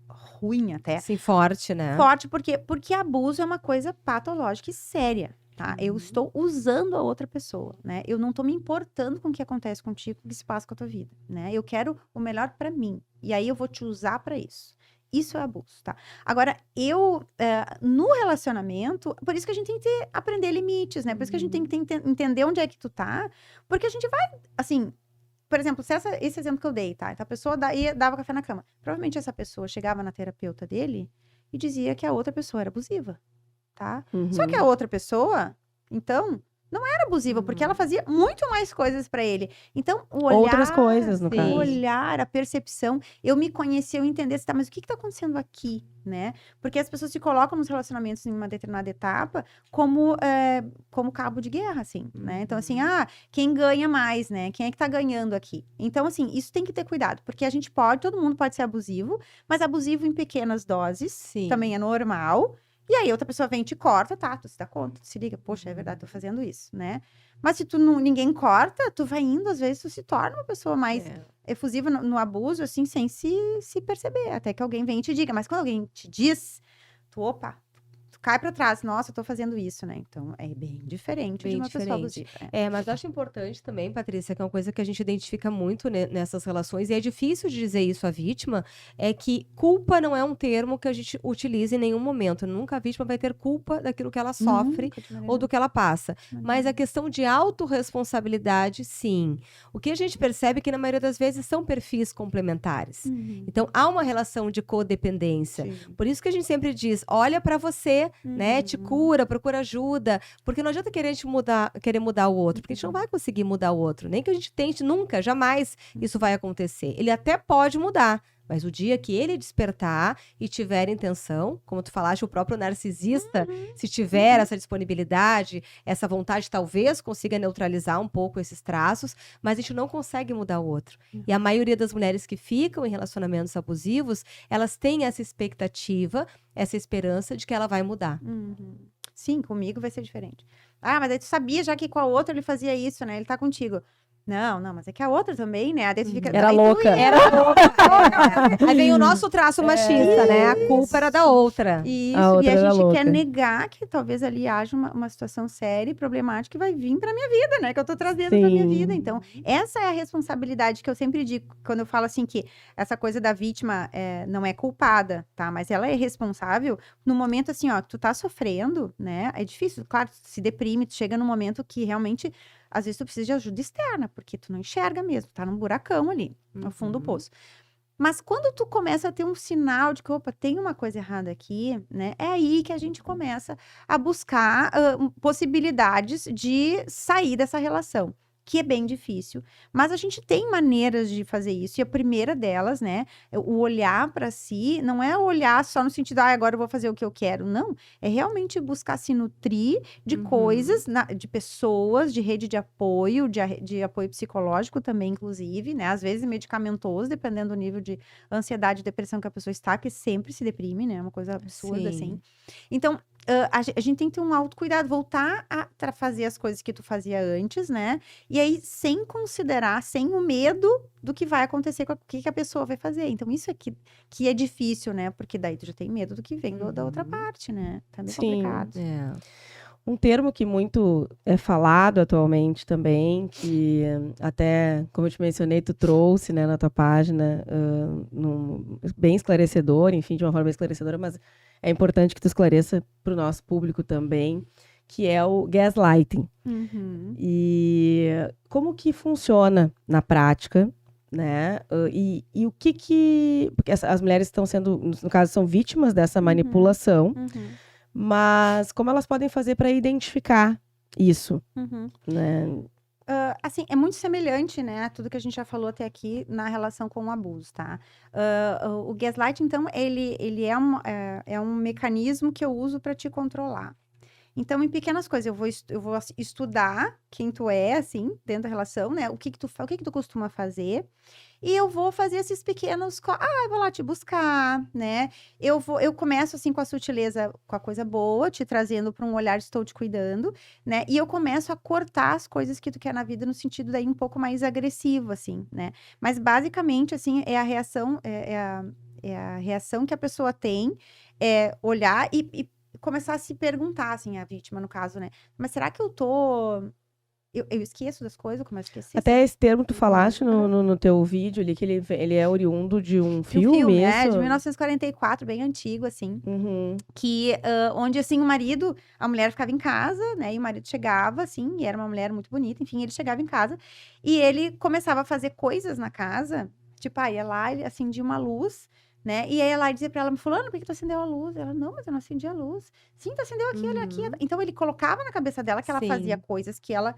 ruim até. Sim, forte, né? Forte, porque abuso é uma coisa patológica e séria, tá? Eu estou usando a outra pessoa, né? Eu não tô me importando com o que acontece contigo, com o que se passa com a tua vida, né? Eu quero o melhor pra mim. E aí eu vou te usar pra isso. Isso é abuso, tá? Agora, no relacionamento, por isso que a gente tem que aprender limites, né? Por isso que a gente tem que entender onde é que tu tá, porque a gente vai, assim, por exemplo, se esse exemplo que eu dei, tá? Então a pessoa dava café na cama. Provavelmente essa pessoa chegava na terapeuta dele e dizia que a outra pessoa era abusiva, tá? Só que a outra pessoa, então, não era abusiva, porque ela fazia muito mais coisas pra ele. Então, o olhar... Outras coisas, no sim. caso. O olhar, a percepção, eu me conhecer, eu entender, tá, mas o que tá acontecendo aqui, né? Porque as pessoas se colocam nos relacionamentos em uma determinada etapa como cabo de guerra, assim, né? Então, assim, quem ganha mais, né? Quem é que tá ganhando aqui? Então, assim, isso tem que ter cuidado, porque a gente todo mundo pode ser abusivo, mas abusivo em pequenas doses, Sim. também é normal. E aí, outra pessoa vem e te corta, tá? Tu se dá conta, tu se liga, poxa, é verdade, tô fazendo isso, né? Mas se ninguém corta, tu vai indo, às vezes tu se torna uma pessoa mais efusiva no abuso, assim, sem se perceber. Até que alguém vem e te diga. Mas quando alguém te diz, tu cai pra trás. Nossa, eu tô fazendo isso, né? Então, é bem diferente de uma pessoa abusiva. Mas eu acho importante também, Patrícia, que é uma coisa que a gente identifica muito nessas relações, e é difícil de dizer isso à vítima, é que culpa não é um termo que a gente utiliza em nenhum momento. Nunca a vítima vai ter culpa daquilo que ela sofre ou do que ela passa. Mas a questão de autorresponsabilidade, sim. O que a gente percebe é que, na maioria das vezes, são perfis complementares. Então, há uma relação de codependência. Sim. Por isso que a gente sempre diz, olha pra você, né? Te cura, procura ajuda. Porque não adianta querer mudar o outro, porque a gente não vai conseguir mudar o outro. Nem que a gente tente, nunca, jamais isso vai acontecer. Ele até pode mudar, mas o dia que ele despertar e tiver intenção, como tu falaste, o próprio narcisista, se tiver essa disponibilidade, essa vontade, talvez consiga neutralizar um pouco esses traços, mas a gente não consegue mudar o outro. E a maioria das mulheres que ficam em relacionamentos abusivos, elas têm essa expectativa, essa esperança de que ela vai mudar. Sim, comigo vai ser diferente. Mas aí tu sabia já que com a outra ele fazia isso, né? Ele tá contigo. Não, mas é que a outra também, né? Daí tu fica, Era aí tu louca. ia- Aí vem o nosso traço machista, né? A culpa era da outra. Isso, A outra e a era gente quer louca. negar que talvez ali haja uma situação séria e problemática que vai vir pra minha vida, né? Que eu tô trazendo pra minha Sim. vida. Então, essa é a responsabilidade que eu sempre digo, quando eu falo assim que essa coisa da vítima não é culpada, tá? Mas ela é responsável no momento assim, ó, que tu tá sofrendo, né? É difícil, claro, tu se deprime, tu chega num momento que realmente, às vezes tu precisa de ajuda externa, porque tu não enxerga mesmo, tá num buracão ali, no fundo do poço. Mas quando tu começa a ter um sinal de que, opa, tem uma coisa errada aqui, né? É aí que a gente começa a buscar possibilidades de sair dessa relação, que é bem difícil. Mas a gente tem maneiras de fazer isso. E a primeira delas, né? O olhar para si, não é olhar só no sentido, agora eu vou fazer o que eu quero. Não. É realmente buscar se nutrir de coisas, de pessoas, de rede de apoio, de apoio psicológico também, inclusive, né? Às vezes medicamentoso, dependendo do nível de ansiedade e depressão que a pessoa está, que sempre se deprime, né? É uma coisa absurda, Sim. assim. Então, a gente tem que ter um autocuidado, voltar a fazer as coisas que tu fazia antes, né? E aí, sem considerar, sem o medo do que vai acontecer, com o que a pessoa vai fazer. Então, isso aqui que é difícil, né? Porque daí tu já tem medo do que vem da outra parte, né? Tá meio Sim. complicado. Um termo que muito é falado atualmente também, que até, como eu te mencionei, tu trouxe, né, na tua página, bem esclarecedor, enfim, de uma forma bem esclarecedora, mas é importante que tu esclareça para o nosso público também, que é o gaslighting. E como que funciona na prática, né? E o que... Porque as mulheres estão sendo, no caso, são vítimas dessa manipulação, mas como elas podem fazer para identificar isso, né? assim, é muito semelhante, né, a tudo que a gente já falou até aqui na relação com o abuso, tá? O gaslight, então, ele é um mecanismo que eu uso para te controlar. Então, em pequenas coisas, eu vou estudar quem tu é, assim, dentro da relação, né? O que que tu costuma fazer. E eu vou fazer esses pequenos... eu vou lá te buscar, né? Eu começo, assim, com a sutileza, com a coisa boa, te trazendo para um olhar, estou te cuidando, né? E eu começo a cortar as coisas que tu quer na vida no sentido daí um pouco mais agressivo, assim, né? Mas, basicamente, assim, é a reação, é a reação que a pessoa tem, é olhar e começar a se perguntar, assim, a vítima, no caso, né? Mas será que eu tô... Eu esqueço das coisas, eu começo a esquecer. Até esse termo tu falaste no teu vídeo ali, que ele é oriundo de um filme, É, isso? de 1944, bem antigo, assim. Uhum. Que, onde, assim, a mulher ficava em casa, né? E o marido chegava, assim, e era uma mulher muito bonita, enfim, ele chegava em casa. E ele começava a fazer coisas na casa, tipo, ia lá, ele acendia uma luz... Né? E aí ela dizia pra ela, fulano, por que tu acendeu a luz? Ela, não, mas eu não acendi a luz. Sim, tu acendeu aqui, olha aqui. Então, ele colocava na cabeça dela que ela fazia Sim. coisas que ela...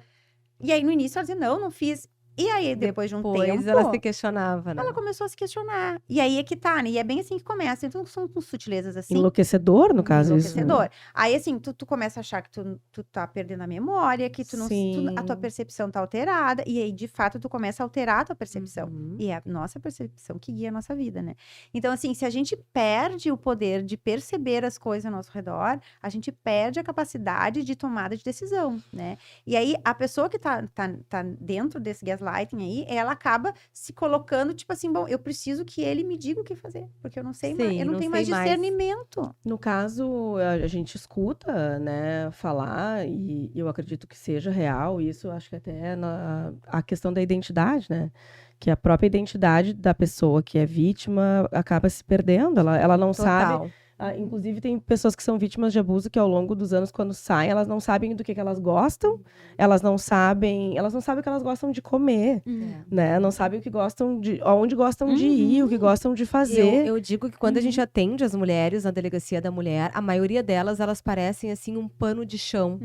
E aí, no início, ela dizia, não fiz. E aí, depois de um tempo... ela se questionava, né? Ela começou a se questionar. E aí é que tá, né? E é bem assim que começa. Então, são com sutilezas assim. Enlouquecedor, no caso, isso. Enlouquecedor. Aí, assim, tu começa a achar que tu tá perdendo a memória, que tu não... Sim. a tua percepção tá alterada. E aí, de fato, tu começa a alterar a tua percepção. E é a nossa percepção que guia a nossa vida, né? Então, assim, se a gente perde o poder de perceber as coisas ao nosso redor, a gente perde a capacidade de tomada de decisão, né? E aí, a pessoa que tá dentro desse gaslighting aí, ela acaba se colocando, tipo assim, bom, eu preciso que ele me diga o que fazer, porque eu não sei mais, eu não tenho mais discernimento. No caso, a gente escuta, né, falar, e eu acredito que seja real, isso acho que até a questão da identidade, né? Que a própria identidade da pessoa que é vítima acaba se perdendo, ela não sabe... Inclusive, tem pessoas que são vítimas de abuso que ao longo dos anos, quando saem, elas não sabem do que elas gostam, elas não sabem o que elas gostam de comer, né? Não sabem o que gostam aonde gostam de ir, o que gostam de fazer. Eu digo que quando a gente atende as mulheres na delegacia da mulher, a maioria delas, elas parecem assim um pano de chão.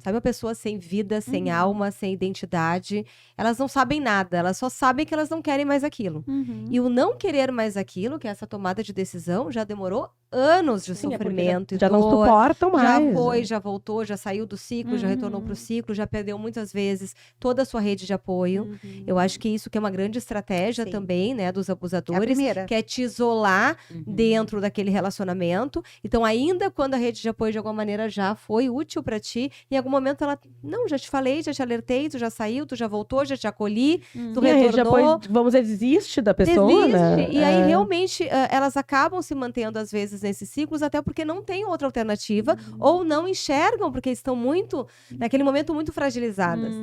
Sabe, uma pessoa sem vida, sem alma, sem identidade. Elas não sabem nada, elas só sabem que elas não querem mais aquilo. E o não querer mais aquilo, que é essa tomada de decisão, já demorou anos de sofrimento e já dor. não suportam mais. Já foi, já voltou, já saiu do ciclo, já retornou para o ciclo, já perdeu muitas vezes toda a sua rede de apoio. Eu acho que isso que é uma grande estratégia também, né, dos abusadores, que é te isolar dentro daquele relacionamento. Então, ainda quando a rede de apoio de alguma maneira já foi útil para ti, em algum momento ela, não, já te falei, já te alertei, tu já saiu, tu já voltou, já te acolhi, tu retornou. A rede de apoio, vamos dizer, desiste da pessoa, né? E aí, realmente, elas acabam se mantendo, às vezes, nesses ciclos, até porque não tem outra alternativa, ou não enxergam, porque estão muito, naquele momento, muito fragilizadas.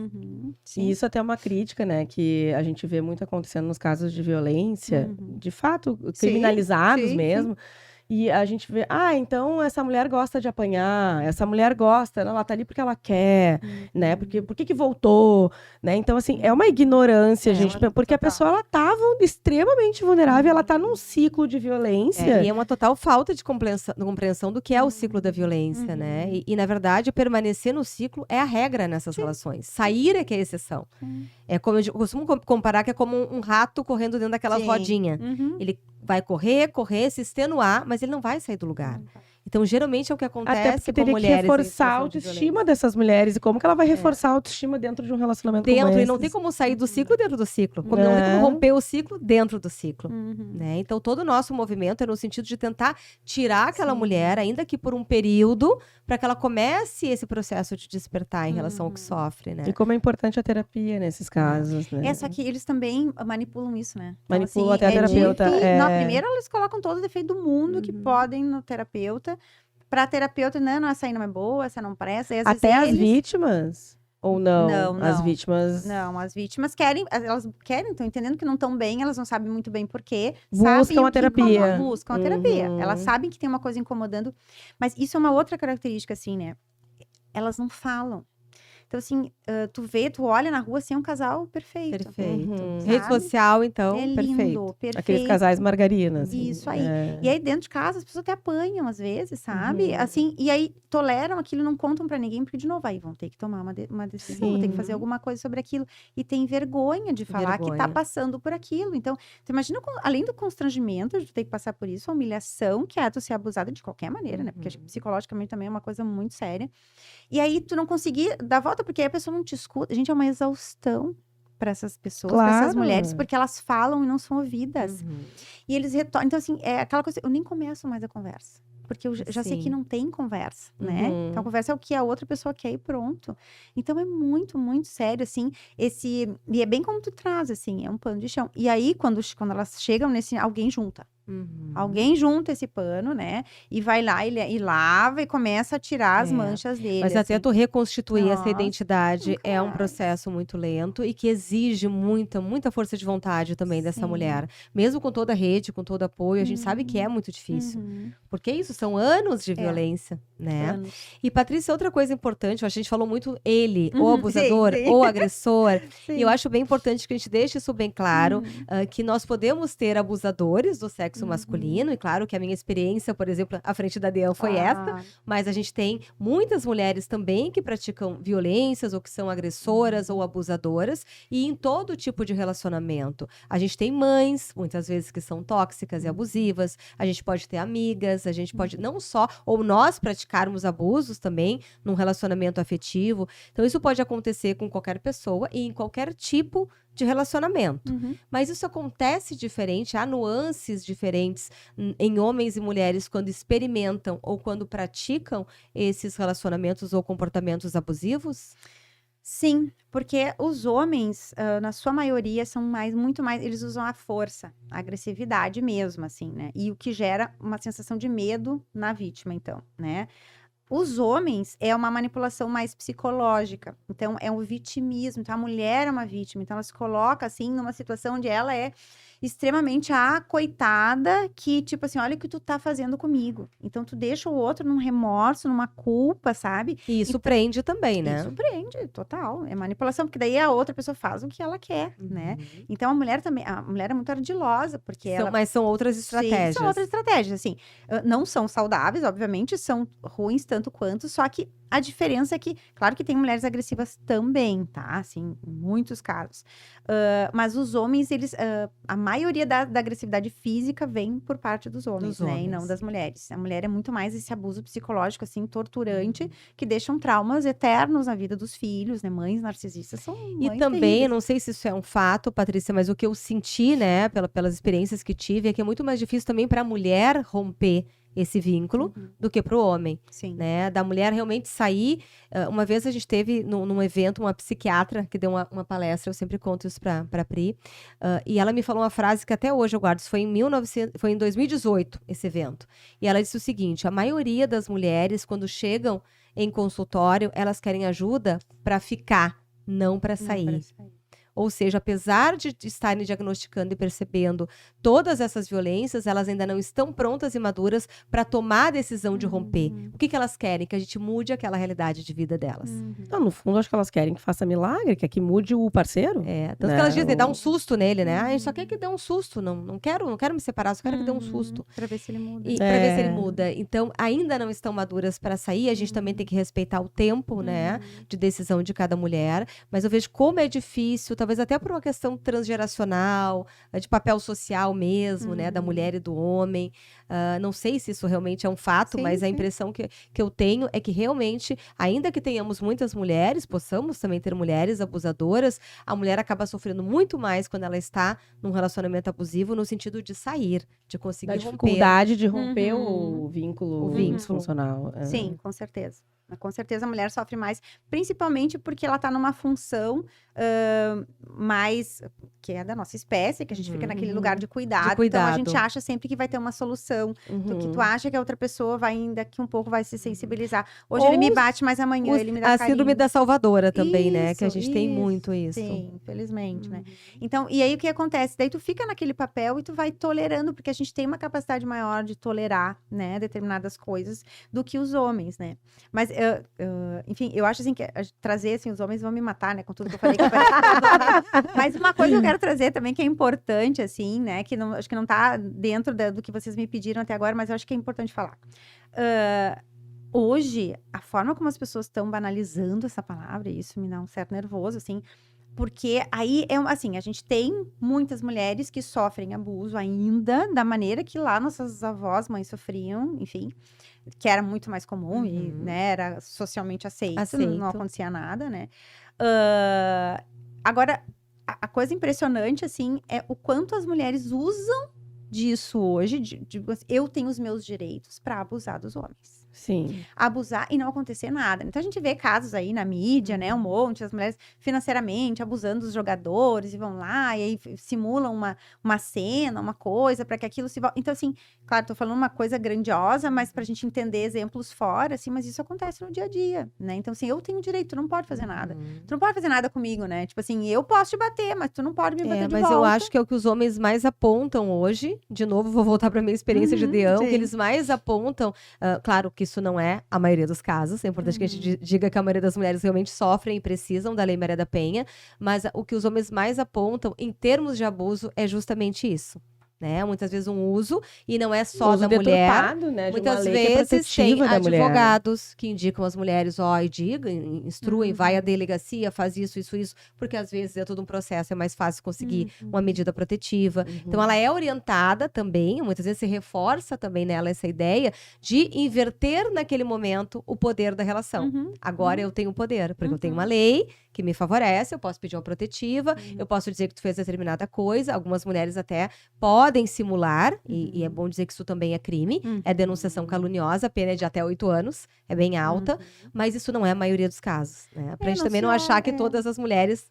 E isso até é uma crítica, né, que a gente vê muito acontecendo nos casos de violência, de fato, criminalizados mesmo. E a gente vê, então essa mulher gosta de apanhar, essa mulher gosta, ela tá ali porque ela quer, né? Por que voltou, né? Então, assim, é uma ignorância, gente, porque a pessoa, ela tava extremamente vulnerável, ela tá num ciclo de violência. E é uma total falta de compreensão do que é o ciclo da violência, né? E, na verdade, permanecer no ciclo é a regra nessas relações. Sair é que é a exceção. É como eu costumo comparar, que é como um rato correndo dentro daquela rodinha. Ele vai correr, se extenuar, mas ele não vai sair do lugar. Então, geralmente, é o que acontece até porque com teria mulheres. Que reforçar a autoestima dessas mulheres. E como que ela vai reforçar a autoestima dentro de um relacionamento como esse? E não tem como sair do ciclo dentro do ciclo. Não tem como romper o ciclo dentro do ciclo. Né? Então, todo o nosso movimento é no sentido de tentar tirar aquela mulher, ainda que por um período, para que ela comece esse processo de despertar em relação ao que sofre. Né? E como é importante a terapia nesses casos. Né? Só que eles também manipulam isso, né? Manipulam até a terapeuta. Primeiro, eles colocam todo o defeito do mundo que podem no terapeuta. Pra terapeuta, não, essa aí não é boa, essa não presta. E, até as vítimas? Ou não? Não. As vítimas... Não, as vítimas elas querem, estão entendendo que não estão bem, elas não sabem muito bem por quê. Buscam a terapia. Buscam a terapia. Elas sabem que tem uma coisa incomodando. Mas isso é uma outra característica, assim, né? Elas não falam. Então, assim, tu olha na rua, assim, é um casal perfeito. Perfeito. sabe? Rede social, então, É perfeito. lindo, perfeito. Aqueles casais margarina, assim. Isso aí. E aí, dentro de casa, as pessoas até apanham, às vezes, sabe? Uhum. Assim, e aí toleram aquilo, não contam pra ninguém, porque, de novo, aí vão ter que tomar uma decisão, vão ter que fazer Sim. alguma coisa sobre aquilo. E tem vergonha de falar que tá Vergonha. passando por aquilo. Então, tu imagina, além do constrangimento de tu ter que passar por isso, a humilhação, que é tu ser abusada de qualquer maneira, né? Porque acho que psicologicamente também é uma coisa muito séria. E aí, tu não conseguir dar volta, porque aí a pessoa não te escuta. Gente, é uma exaustão para essas pessoas, para essas Claro. mulheres, porque elas falam e não são ouvidas. Uhum. E eles retornam. Então, assim, é aquela coisa, eu nem começo mais a conversa. Porque eu já sei que Sim. não tem conversa, né? Uhum. Então, a conversa é o que a outra pessoa quer e pronto. Então, é muito, muito sério, assim, e é bem como tu traz, assim, é um pano de chão. E aí, quando elas chegam alguém junta. Uhum. Alguém junta esse pano, né? E vai lá e lava e começa a tirar as É. manchas dele. Mas até assim. tu reconstituir essa Nossa, identidade nunca é um mais. processo muito lento e que exige muita, muita força de vontade também dessa Sim. mulher. Mesmo com toda a rede, com todo apoio, a gente sabe que é muito difícil. Uhum. Porque isso são anos de violência, né? Anos. E, Patrícia, outra coisa importante, a gente falou muito ele, o Uhum, abusador, sim, sim. o agressor. Sim. E eu acho bem importante que a gente deixe isso bem claro, que nós podemos ter abusadores do sexo masculino, e claro que a minha experiência, por exemplo, à frente da DEAN foi essa, mas a gente tem muitas mulheres também que praticam violências, ou que são agressoras ou abusadoras, e em todo tipo de relacionamento. A gente tem mães, muitas vezes, que são tóxicas e abusivas, a gente pode ter amigas, a gente pode não só, ou nós praticarmos abusos também num relacionamento afetivo. Então, isso pode acontecer com qualquer pessoa e em qualquer tipo de relacionamento. Uhum. Mas isso acontece diferente, há nuances diferentes em homens e mulheres quando experimentam ou quando praticam esses relacionamentos ou comportamentos abusivos? Sim, porque os homens, na sua maioria, são muito mais, eles usam a força, a agressividade mesmo, assim, né? E o que gera uma sensação de medo na vítima, então, né? Os homens é uma manipulação mais psicológica, então é um vitimismo, então a mulher é uma vítima, então ela se coloca assim numa situação onde ela é extremamente a coitada que, tipo assim, olha o que tu tá fazendo comigo. Então tu deixa o outro num remorso, numa culpa, sabe? E isso prende também, né? Isso prende, total. É manipulação, porque daí a outra pessoa faz o que ela quer, né? Então a mulher também, a mulher é muito ardilosa, porque ela... Mas são outras estratégias. Sim, são outras estratégias, assim. Não são saudáveis, obviamente, são ruins tanto quanto, só que a diferença é que, claro que tem mulheres agressivas também, tá? Assim, em muitos casos. Mas os homens, eles... a maioria da agressividade física vem por parte dos homens, né? E não das mulheres. A mulher é muito mais esse abuso psicológico, assim, torturante, que deixam traumas eternos na vida dos filhos, né? Mães narcisistas são mães E também, terríveis. não sei se isso é um fato, Patrícia, mas o que eu senti, né, pelas experiências que tive, é que é muito mais difícil também para a mulher romper esse vínculo do que para o homem, Sim. né? Da mulher realmente sair. Uma vez a gente teve num evento uma psiquiatra que deu uma palestra, eu sempre conto isso para a Pri, e ela me falou uma frase que até hoje eu guardo, isso foi em 2018, esse evento. E ela disse o seguinte: a maioria das mulheres, quando chegam em consultório, elas querem ajuda para ficar, não para sair. Ou seja, apesar de estarem diagnosticando e percebendo todas essas violências, elas ainda não estão prontas e maduras para tomar a decisão de romper. O que elas querem? Que a gente mude aquela realidade de vida delas. Então, no fundo, acho que elas querem que faça milagre, que mude o parceiro. Tanto que elas dizem, dá um susto nele, né? A gente só quer que dê um susto. Não quero me separar, só quero que dê um susto. Pra ver se ele muda. E para ver se ele muda. Então, ainda não estão maduras para sair. A gente também tem que respeitar o tempo, né? De decisão de cada mulher. Mas eu vejo como é difícil, talvez até por uma questão transgeracional, de papel social mesmo, né? Da mulher e do homem. Não sei se isso realmente é um fato, mas a impressão que eu tenho é que realmente, ainda que tenhamos muitas mulheres, possamos também ter mulheres abusadoras, a mulher acaba sofrendo muito mais quando ela está num relacionamento abusivo, no sentido de sair, de conseguir Da romper. dificuldade de romper o vínculo disfuncional. Sim, com certeza. Com certeza a mulher sofre mais, principalmente porque ela está numa função mais, que é da nossa espécie, que a gente fica naquele lugar de cuidado. Então, a cuidado. gente acha sempre que vai ter uma solução. Do que tu acha que a outra pessoa vai, daqui um pouco, vai se sensibilizar. Hoje ele me Ou bate, mas amanhã ele me dá A carinho. síndrome da salvadora também, né? Que a Isso, gente tem muito isso. Sim, infelizmente, né? Então, e aí o que acontece? Daí tu fica naquele papel e tu vai tolerando, porque a gente tem uma capacidade maior de tolerar, né, determinadas coisas do que os homens, né? Mas, enfim, eu acho assim que trazer, assim, os homens vão me matar, né, com tudo que eu falei. Mas uma coisa que eu quero trazer também que é importante, assim, né, que não, acho que não tá dentro do que vocês me pediram até agora, mas eu acho que é importante falar. Hoje, a forma como as pessoas estão banalizando essa palavra, isso me dá um certo nervoso, assim, porque aí, assim, a gente tem muitas mulheres que sofrem abuso ainda, da maneira que lá nossas avós, mães sofriam, enfim, que era muito mais comum e, né, era socialmente aceito. Não acontecia nada, né? Agora, a coisa impressionante, assim, é o quanto as mulheres usam disso hoje, eu tenho os meus direitos para abusar dos homens. Sim. Abusar e não acontecer nada. Então, a gente vê casos aí na mídia, né? Um monte, as mulheres financeiramente abusando dos jogadores e vão lá e aí simulam uma cena, uma coisa, para que aquilo se... Então, assim, claro, tô falando uma coisa grandiosa, mas pra gente entender exemplos fora, assim, mas isso acontece no dia a dia, né? Então, assim, eu tenho direito, tu não pode fazer nada. Tu não pode fazer nada comigo, né? Tipo assim, eu posso te bater, mas tu não pode me bater de volta. Mas eu acho que é o que os homens mais apontam hoje. De novo, vou voltar pra minha experiência de Deão, que eles mais apontam, claro que isso não é a maioria dos casos, é importante que a gente diga que a maioria das mulheres realmente sofrem e precisam da Lei Maria da Penha, mas o que os homens mais apontam em termos de abuso é justamente isso. Né? Muitas vezes um uso, e não é só da mulher. Né? Muitas vezes tem advogados que indicam as mulheres, instruem, vai à delegacia, faz isso, porque às vezes é todo um processo, é mais fácil conseguir uma medida protetiva. Então ela é orientada também, muitas vezes se reforça também nela essa ideia de inverter naquele momento o poder da relação. Agora eu tenho poder, porque eu tenho uma lei que me favorece, eu posso pedir uma protetiva, eu posso dizer que tu fez determinada coisa, algumas mulheres até podem simular, e é bom dizer que isso também é crime, é denunciação caluniosa, a pena é de até 8 anos, é bem alta, mas isso não é a maioria dos casos, né? Pra gente também não achar que todas as mulheres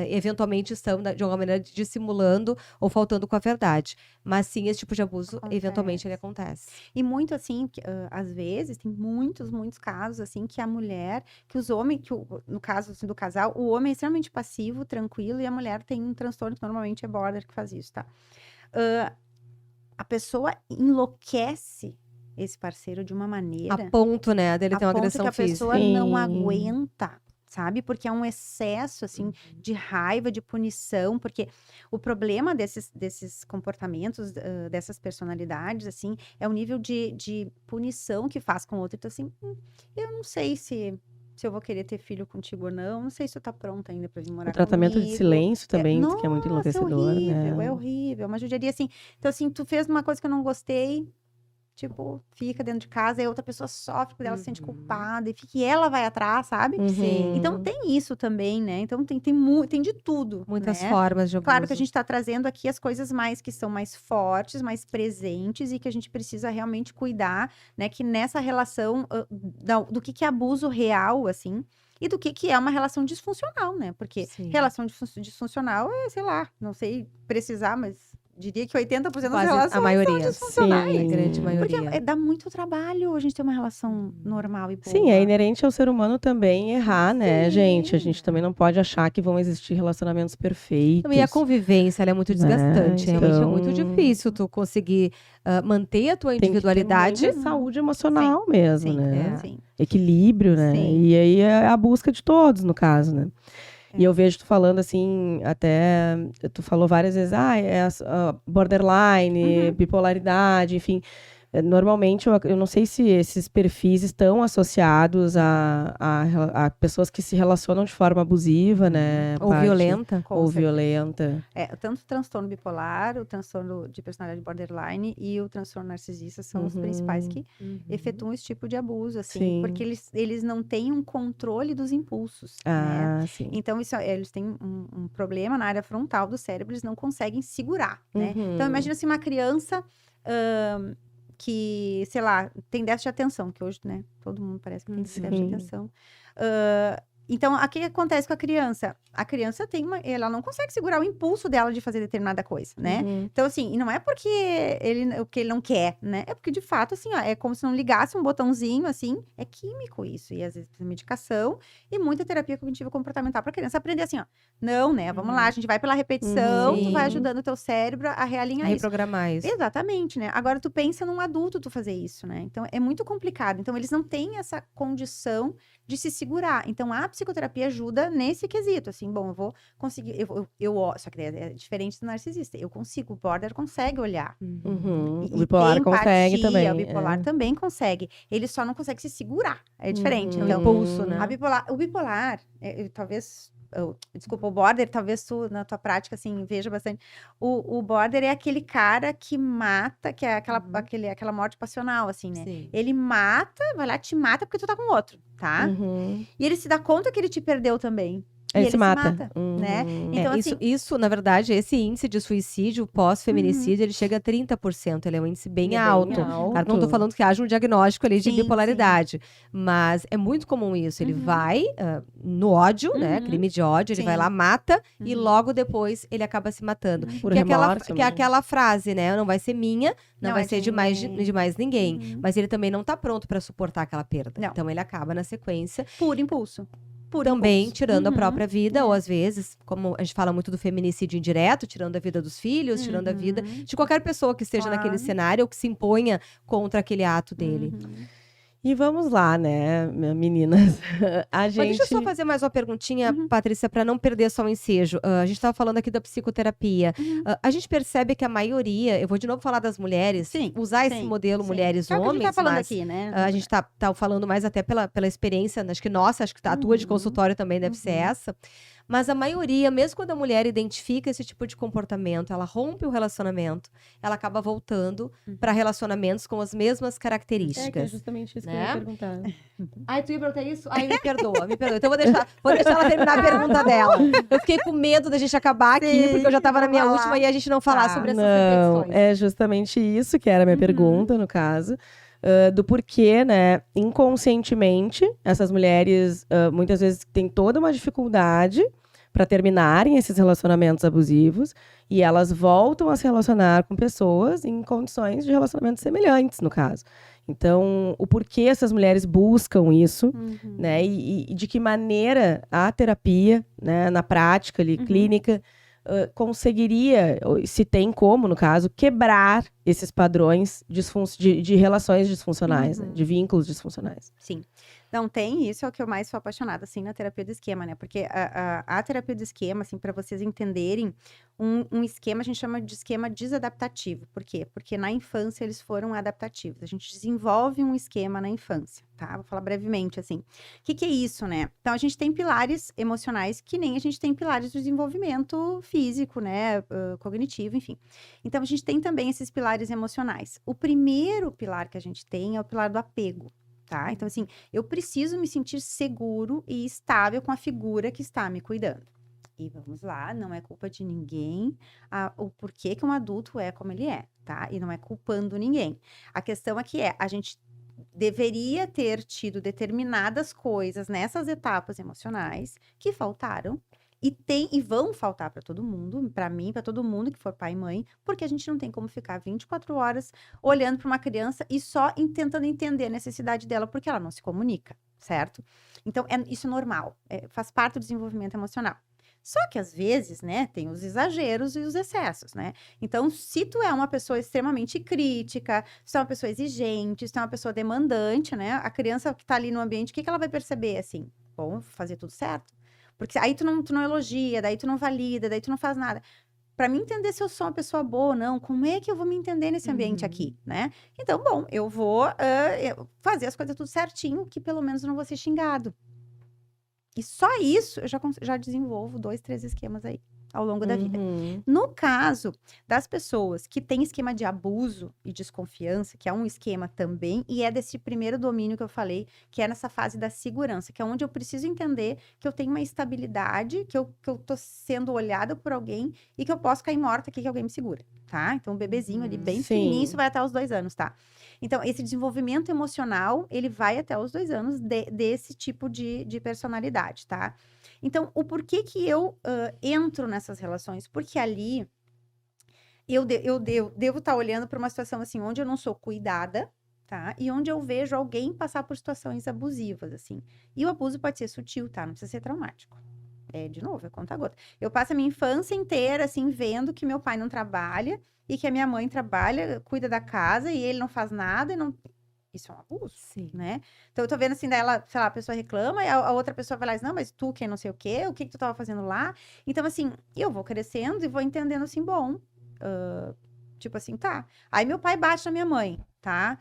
eventualmente estão, de alguma maneira, dissimulando ou faltando com a verdade. Mas sim, esse tipo de abuso, eventualmente, ele acontece. E muito assim, às vezes, tem muitos casos, assim, que a mulher, que os homens, no caso assim, do casal, o homem é extremamente passivo, tranquilo, e a mulher tem um transtorno que normalmente é border que faz isso, tá? A pessoa enlouquece esse parceiro de uma maneira... A ponto, né, dele ter uma agressão física. A pessoa física. não aguenta, sabe? Porque é um excesso, assim, de raiva, de punição, porque o problema desses comportamentos, dessas personalidades, assim, é o nível de punição que faz com o outro. Então, assim, eu não sei se eu vou querer ter filho contigo ou não sei se tu tá pronta ainda pra vir morar comigo. O tratamento de silêncio também, que é muito enlouquecedor, né? É horrível, uma judiaria, assim. Então, assim, tu fez uma coisa que eu não gostei, tipo, fica dentro de casa, e a outra pessoa sofre, porque ela se sente culpada, e ela vai atrás, sabe? Sim. Então, tem isso também, né? Então, tem de tudo. Muitas né? formas de abuso. Claro que a gente tá trazendo aqui as coisas que são mais fortes, mais presentes, e que a gente precisa realmente cuidar, né? Que nessa relação, do que é abuso real, assim, e do que é uma relação disfuncional, né? Porque relação disfuncional é, sei lá, não sei precisar, mas... Diria que 80% das relações a maioria. são disfuncionais. Sim, a grande maioria. Porque dá muito trabalho a gente ter uma relação normal e boa. Sim, é inerente ao ser humano também errar, né, gente? A gente também não pode achar que vão existir relacionamentos perfeitos. E a convivência, ela é muito desgastante. Realmente é Então... muito difícil tu conseguir manter a tua individualidade. Tem que ter saúde emocional mesmo, né? Sim. Equilíbrio, né? Sim. E aí é a busca de todos, no caso, né? E eu vejo tu falando assim, até tu falou várias vezes, borderline, bipolaridade, enfim. Normalmente, eu não sei se esses perfis estão associados a pessoas que se relacionam de forma abusiva, né? Ou violenta. Ou violenta. Tanto o transtorno bipolar, o transtorno de personalidade borderline e o transtorno narcisista são os principais que efetuam esse tipo de abuso, assim. Sim. Porque eles não têm um controle dos impulsos, né? Sim. Então, eles têm um problema na área frontal do cérebro, eles não conseguem segurar, né? Então, imagina assim, uma criança... que, sei lá, tem déficit de atenção, que hoje, né, todo mundo parece que tem déficit de atenção. Então, o que acontece com a criança? A criança ela não consegue segurar o impulso dela de fazer determinada coisa, né? Uhum. Então, assim, e não é porque ele não quer, né? É porque, de fato, assim, ó, é como se não ligasse um botãozinho, assim, é químico isso. E, às vezes, precisa de medicação e muita terapia cognitiva comportamental pra criança aprender assim, ó. Não, né? Vamos lá, a gente vai pela repetição, tu vai Sim. ajudando o teu cérebro a realinhar isso. Reprogramar isso. Exatamente, né? Agora, tu pensa num adulto tu fazer isso, né? Então, é muito complicado. Então, eles não têm essa condição de se segurar. Então, a psicoterapia ajuda nesse quesito, assim, bom, eu vou conseguir, só que é diferente do narcisista, eu consigo, o border consegue olhar. Uhum. E O bipolar ter consegue empatia, também. o bipolar também consegue, ele só não consegue se segurar, é diferente. Uhum. Então, Impulso, né? o bipolar, desculpa, o border, talvez tu, na tua prática, assim, veja bastante. O border é aquele cara que mata, que é aquela morte passional, assim, né? Sim. Ele mata, vai lá, te mata porque tu tá com outro, tá? Uhum. E ele se dá conta que ele te perdeu também. E Ele ele se mata. né? Uhum. Então, isso, assim, isso, na verdade, esse índice de suicídio pós-feminicídio, ele chega a 30%. Ele é um índice bem Ele é alto. bem Claro que não tô alto. falando que haja um diagnóstico ali de Sim, bipolaridade. Mas é muito comum isso. Ele vai no ódio, né? Uhum. Crime de ódio, ele vai Sim. lá, mata, e Uhum. logo depois ele acaba se matando. Por Que é remorso. aquela frase, né? Não vai ser minha, não, Não vai é ser de de mais, ninguém. de mais ninguém. Uhum. Mas ele também não tá pronto pra suportar aquela perda. Não. Então ele acaba na sequência Por impulso. Por também impulso. tirando a Uhum. própria vida, É. ou às vezes, como a gente fala muito do feminicídio indireto, tirando a vida dos filhos, tirando a vida Uhum. de qualquer pessoa que esteja naquele Claro. cenário ou que se imponha contra aquele ato dele. Uhum. E vamos lá, né, meninas? A Mas deixa eu gente. só fazer mais uma perguntinha, Uhum. Patrícia, para não perder só o ensejo. A gente estava falando aqui da psicoterapia. Uhum. A gente percebe que a maioria, eu vou de novo falar das mulheres, Sim, usar esse sim, modelo sim. mulheres É o que a gente homens, tá falando mas aqui, né? a gente tá falando mais até pela experiência, acho que nossa, acho que a tua de Uhum. consultório também deve ser essa. Mas a maioria, mesmo quando a mulher identifica esse tipo de comportamento, ela rompe o relacionamento, ela acaba voltando para relacionamentos com as mesmas É, que é características. justamente isso que né? eu ia perguntar. Ai, tu ia perguntar isso? Ai, me perdoa, me perdoa. Então vou deixar ela terminar a pergunta dela. Eu fiquei com medo da gente acabar aqui, Sim, porque eu já tava na minha vamos última lá. e a gente não falar Tá. sobre essas Não, reflexões. é justamente isso que era a minha pergunta, no caso. Do porquê, né, inconscientemente, essas mulheres muitas vezes têm toda uma dificuldade para terminarem esses relacionamentos abusivos e elas voltam a se relacionar com pessoas em condições de relacionamentos semelhantes, no caso. Então, o porquê essas mulheres buscam isso, Uhum. né, e de que maneira a terapia, né, na prática ali, clínica, conseguiria, se tem como, no caso, quebrar esses padrões de relações disfuncionais, né, de vínculos disfuncionais. Sim. Não, tem isso, é o que eu mais sou apaixonada, assim, na terapia do esquema, né? Porque a terapia do esquema, assim, para vocês entenderem, um esquema a gente chama de esquema desadaptativo. Por quê? Porque na infância eles foram adaptativos. A gente desenvolve um esquema na infância, tá? Vou falar brevemente, assim. O que é isso, né? Então, a gente tem pilares emocionais que nem a gente tem pilares do desenvolvimento físico, né? Cognitivo, enfim. Então, a gente tem também esses pilares emocionais. O primeiro pilar que a gente tem é o pilar do apego. Tá? Então, assim, eu preciso me sentir seguro e estável com a figura que está me cuidando. E vamos lá, não é culpa de ninguém o porquê que um adulto é como ele é, tá? E não é culpando ninguém. A questão aqui a gente deveria ter tido determinadas coisas nessas etapas emocionais que faltaram. E vão faltar para todo mundo, para mim, para todo mundo que for pai e mãe, porque a gente não tem como ficar 24 horas olhando para uma criança e só tentando entender a necessidade dela, porque ela não se comunica, certo? Então, isso é normal, faz parte do desenvolvimento emocional. Só que às vezes, né, tem os exageros e os excessos, né? Então, se tu é uma pessoa extremamente crítica, se tu é uma pessoa exigente, se tu é uma pessoa demandante, né? A criança que tá ali no ambiente, o que ela vai perceber, assim? Bom, fazer tudo certo. Porque aí tu não elogia, daí tu não valida, daí tu não faz nada. Para mim entender se eu sou uma pessoa boa ou não, como é que eu vou me entender nesse ambiente aqui, né? Então, bom, eu vou fazer as coisas tudo certinho, que pelo menos eu não vou ser xingado. E só isso eu já desenvolvo 2, 3 esquemas aí ao longo da vida. No caso das pessoas que têm esquema de abuso e desconfiança, que é um esquema também, e é desse primeiro domínio que eu falei, que é nessa fase da segurança, que é onde eu preciso entender que eu tenho uma estabilidade, que eu tô sendo olhada por alguém e que eu posso cair morta aqui, que alguém me segura. tá? Então, o bebezinho ali bem Sim. pequenininho, isso vai até os 2 anos, tá? Então, esse desenvolvimento emocional, ele vai até os 2 anos desse tipo de personalidade, tá? Então, o porquê que eu entro nessas relações? Porque ali eu devo estar olhando para uma situação assim, onde eu não sou cuidada, tá? E onde eu vejo alguém passar por situações abusivas, assim. E o abuso pode ser sutil, tá? Não precisa ser traumático. De novo, é conta-gota. Eu passo a minha infância inteira, assim, vendo que meu pai não trabalha e que a minha mãe trabalha, cuida da casa e ele não faz nada e não... Isso é um abuso, Sim. né? Então, eu tô vendo assim, daí ela, sei lá, a pessoa reclama e a outra pessoa vai lá e diz, não, mas tu quem não sei o quê, o que que tu tava fazendo lá? Então, assim, eu vou crescendo e vou entendendo assim, bom, tipo assim, tá. Aí meu pai bate na minha mãe, tá?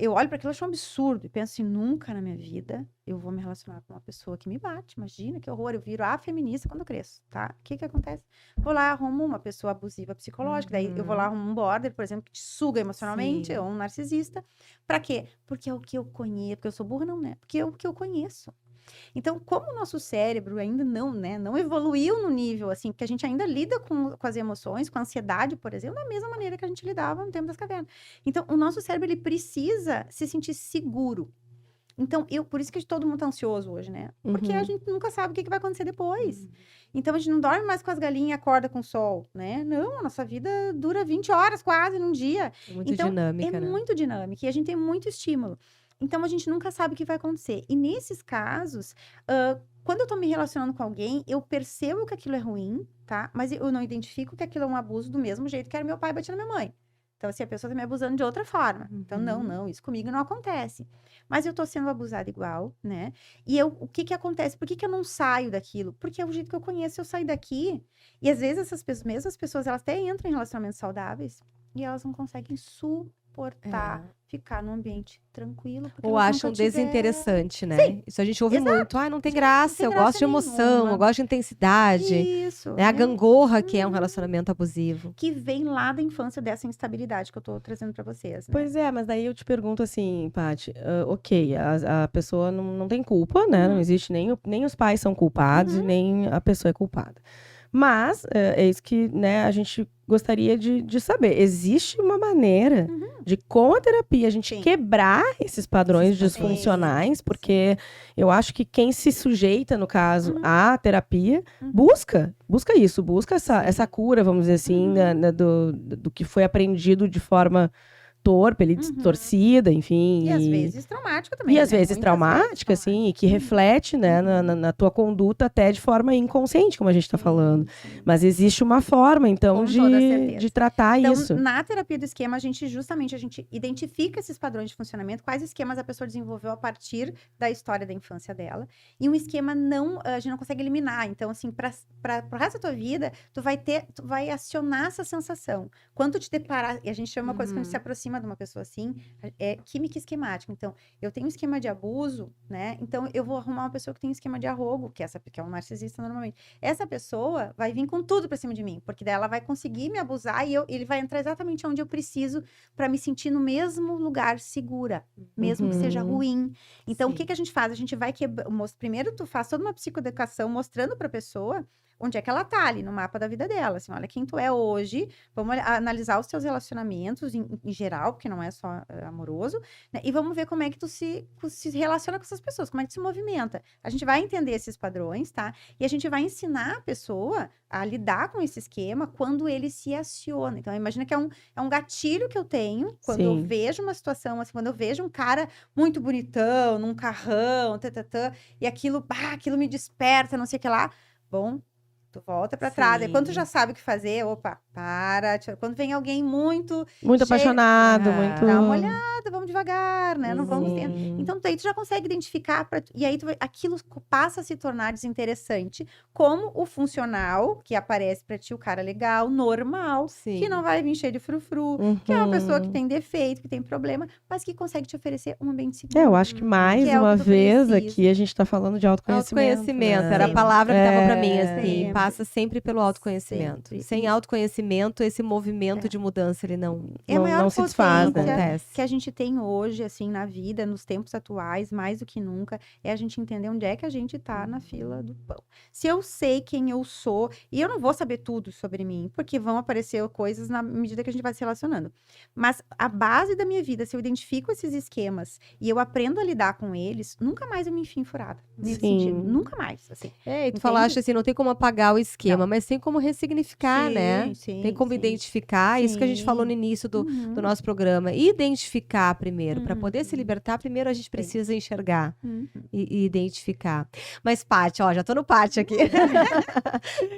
Eu olho para aquilo e acho um absurdo. E penso assim, nunca na minha vida eu vou me relacionar com uma pessoa que me bate. Imagina que horror. Eu viro a feminista quando eu cresço, tá? O que que acontece? Vou lá, arrumo uma pessoa abusiva psicológica. Daí eu vou lá, arrumo um border, por exemplo, que te suga emocionalmente, Sim. ou um narcisista. Pra quê? Porque é o que eu conheço. Porque eu sou burra, não, né? Porque é o que eu conheço. Então, como o nosso cérebro ainda não evoluiu no nível, assim, que a gente ainda lida com as emoções, com a ansiedade, por exemplo, da mesma maneira que a gente lidava no tempo das cavernas. Então, o nosso cérebro, ele precisa se sentir seguro. Então, por isso que todo mundo tá ansioso hoje, né? Porque a gente nunca sabe o que vai acontecer depois. Então, a gente não dorme mais com as galinhas e acorda com o sol, né? Não, a nossa vida dura 20 horas quase num dia. É muito Então, dinâmica, né? muito dinâmica e a gente tem muito estímulo. Então, a gente nunca sabe o que vai acontecer. E nesses casos, quando eu tô me relacionando com alguém, eu percebo que aquilo é ruim, tá? Mas eu não identifico que aquilo é um abuso do mesmo jeito que era meu pai batendo na minha mãe. Então, assim, a pessoa tá me abusando de outra forma. Então, não, isso comigo não acontece. Mas eu tô sendo abusada igual, né? E o que que acontece? Por que que eu não saio daquilo? Porque é o jeito que eu conheço, eu saio daqui. E às vezes essas mesmas pessoas, elas até entram em relacionamentos saudáveis e elas não conseguem suportar ficar num ambiente tranquilo. Porque Ou elas acham nunca tiveram. desinteressante, né? Sim, Isso a gente ouve exato. muito. Ah, não tem graça, tem eu graça gosto de emoção, nenhuma. eu gosto de intensidade. Isso. É a gangorra que é um relacionamento abusivo. Que vem lá da infância dessa instabilidade que eu tô trazendo pra vocês, né? Pois é, mas daí eu te pergunto assim, Paty, ok, a pessoa não tem culpa, né? Não existe nem os pais são culpados e nem a pessoa é culpada. Mas é isso que, né, a gente gostaria de saber. Existe uma maneira de, com a terapia, a gente Sim. quebrar esses padrões disfuncionais, Sim. porque eu acho que quem se sujeita, no caso, à terapia, busca isso, busca essa cura, vamos dizer assim, do que foi aprendido de forma torpe, distorcida, enfim. E às vezes traumática também. E às né? vezes Muitas traumática, vezes assim, e que reflete, né, na tua conduta até de forma inconsciente, como a gente tá falando. Sim. Mas existe uma forma, então, Com toda certeza. de tratar Então, isso. na terapia do esquema, a gente identifica esses padrões de funcionamento, quais esquemas a pessoa desenvolveu a partir da história da infância dela. E um esquema a gente não consegue eliminar. Então, assim, para o resto da tua vida, tu vai acionar essa sensação. Quando tu te deparar, e a gente chama uma coisa que a gente se aproxima de uma pessoa assim, é química esquemática. Então, eu tenho um esquema de abuso, né? Então, eu vou arrumar uma pessoa que tem um esquema de arrogo, que é um narcisista normalmente. Essa pessoa vai vir com tudo pra cima de mim, porque daí ela vai conseguir me abusar e ele vai entrar exatamente onde eu preciso pra me sentir no mesmo lugar segura, mesmo que seja ruim. Então, o que a gente faz? A gente vai primeiro tu faz toda uma psicoeducação mostrando pra pessoa onde é que ela tá ali no mapa da vida dela, assim, olha quem tu é hoje, vamos analisar os teus relacionamentos em geral, porque não é só amoroso, né? E vamos ver como é que tu se relaciona com essas pessoas, como é que tu se movimenta. A gente vai entender esses padrões, tá? E a gente vai ensinar a pessoa a lidar com esse esquema quando ele se aciona. Então, imagina que é um gatilho que eu tenho quando eu vejo uma situação, assim, quando eu vejo um cara muito bonitão, num carrão, e aquilo me desperta, não sei o que lá. Bom, tu volta pra trás. E quando tu já sabe o que fazer, opa, para. Quando vem alguém muito apaixonado, muito... Dá uma olhada, vamos devagar, né? Não vamos ter... Então, daí tu já consegue identificar, e aí aquilo passa a se tornar desinteressante, como o funcional, que aparece pra ti, o cara legal, normal, que não vai vir cheio de frufru, que é uma pessoa que tem defeito, que tem problema, mas que consegue te oferecer um ambiente seguro. Eu acho que mais uma vez aqui a gente tá falando de autoconhecimento. Autoconhecimento, era a palavra que tava pra mim, assim, passa sempre pelo autoconhecimento. Sempre. Sem autoconhecimento, esse movimento de mudança, ele não É a maior não se desfaz, potência acontece. que a gente tem hoje, assim, na vida, nos tempos atuais, mais do que nunca, é a gente entender onde é que a gente tá na fila do pão. Se eu sei quem eu sou, e eu não vou saber tudo sobre mim, porque vão aparecer coisas na medida que a gente vai se relacionando. Mas a base da minha vida, se eu identifico esses esquemas e eu aprendo a lidar com eles, nunca mais eu me enfio em furada. Nesse Sim. sentido. Nunca mais, assim. E tu Entende? falaste assim, não tem como apagar o esquema, Não. mas tem como ressignificar, né? Sim, Tem como sim. identificar, isso que a gente Sim. falou no início do Uhum. nosso programa. Identificar primeiro. Para poder se Uhum. libertar, primeiro a gente precisa enxergar Uhum. e identificar. Mas, Paty, ó, já tô no Paty aqui.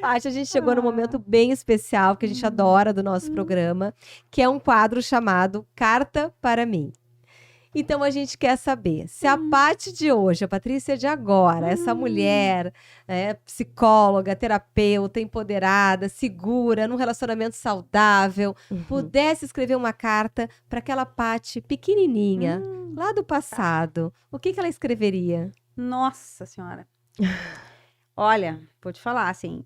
Paty, a gente chegou num momento bem especial, que a gente adora do nosso programa, que é um quadro chamado Carta para Mim. Então a gente quer saber se a Paty de hoje, a Patrícia de agora, essa mulher, psicóloga, terapeuta, empoderada, segura, num relacionamento saudável, pudesse escrever uma carta para aquela Paty pequenininha, lá do passado, o que ela escreveria? Nossa Senhora. Olha, vou te falar, assim,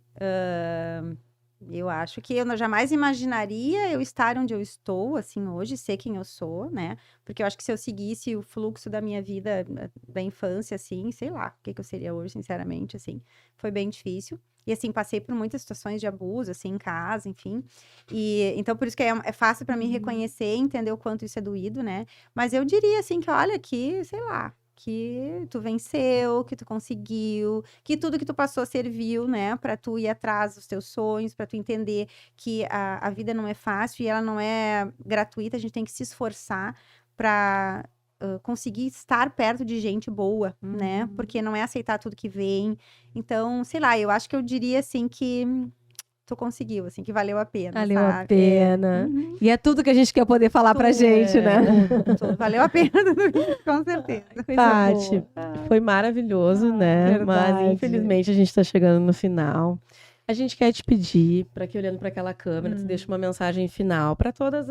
eu acho que eu jamais imaginaria eu estar onde eu estou, assim, hoje, ser quem eu sou, né? Porque eu acho que se eu seguisse o fluxo da minha vida, da infância, assim, sei lá, o que eu seria hoje, sinceramente, assim, foi bem difícil. E, assim, passei por muitas situações de abuso, assim, em casa, enfim. E, então, por isso que é fácil para mim reconhecer e entender o quanto isso é doído, né? Mas eu diria, assim, que olha, que, sei lá, que tu venceu, que tu conseguiu, que tudo que tu passou serviu, né, para tu ir atrás dos teus sonhos, para tu entender que a vida não é fácil e ela não é gratuita, a gente tem que se esforçar para conseguir estar perto de gente boa, né, porque não é aceitar tudo que vem. Então, sei lá, eu acho que eu diria assim que tu conseguiu, assim, que valeu a pena, Valeu a sabe? pena. E é tudo que a gente quer poder falar pra gente, né? Tudo. Valeu a pena, com certeza. Paty, foi maravilhoso, né? Mas verdade. infelizmente a gente tá chegando no final. A gente quer te pedir para que, olhando para aquela câmera, tu deixe uma mensagem final para todas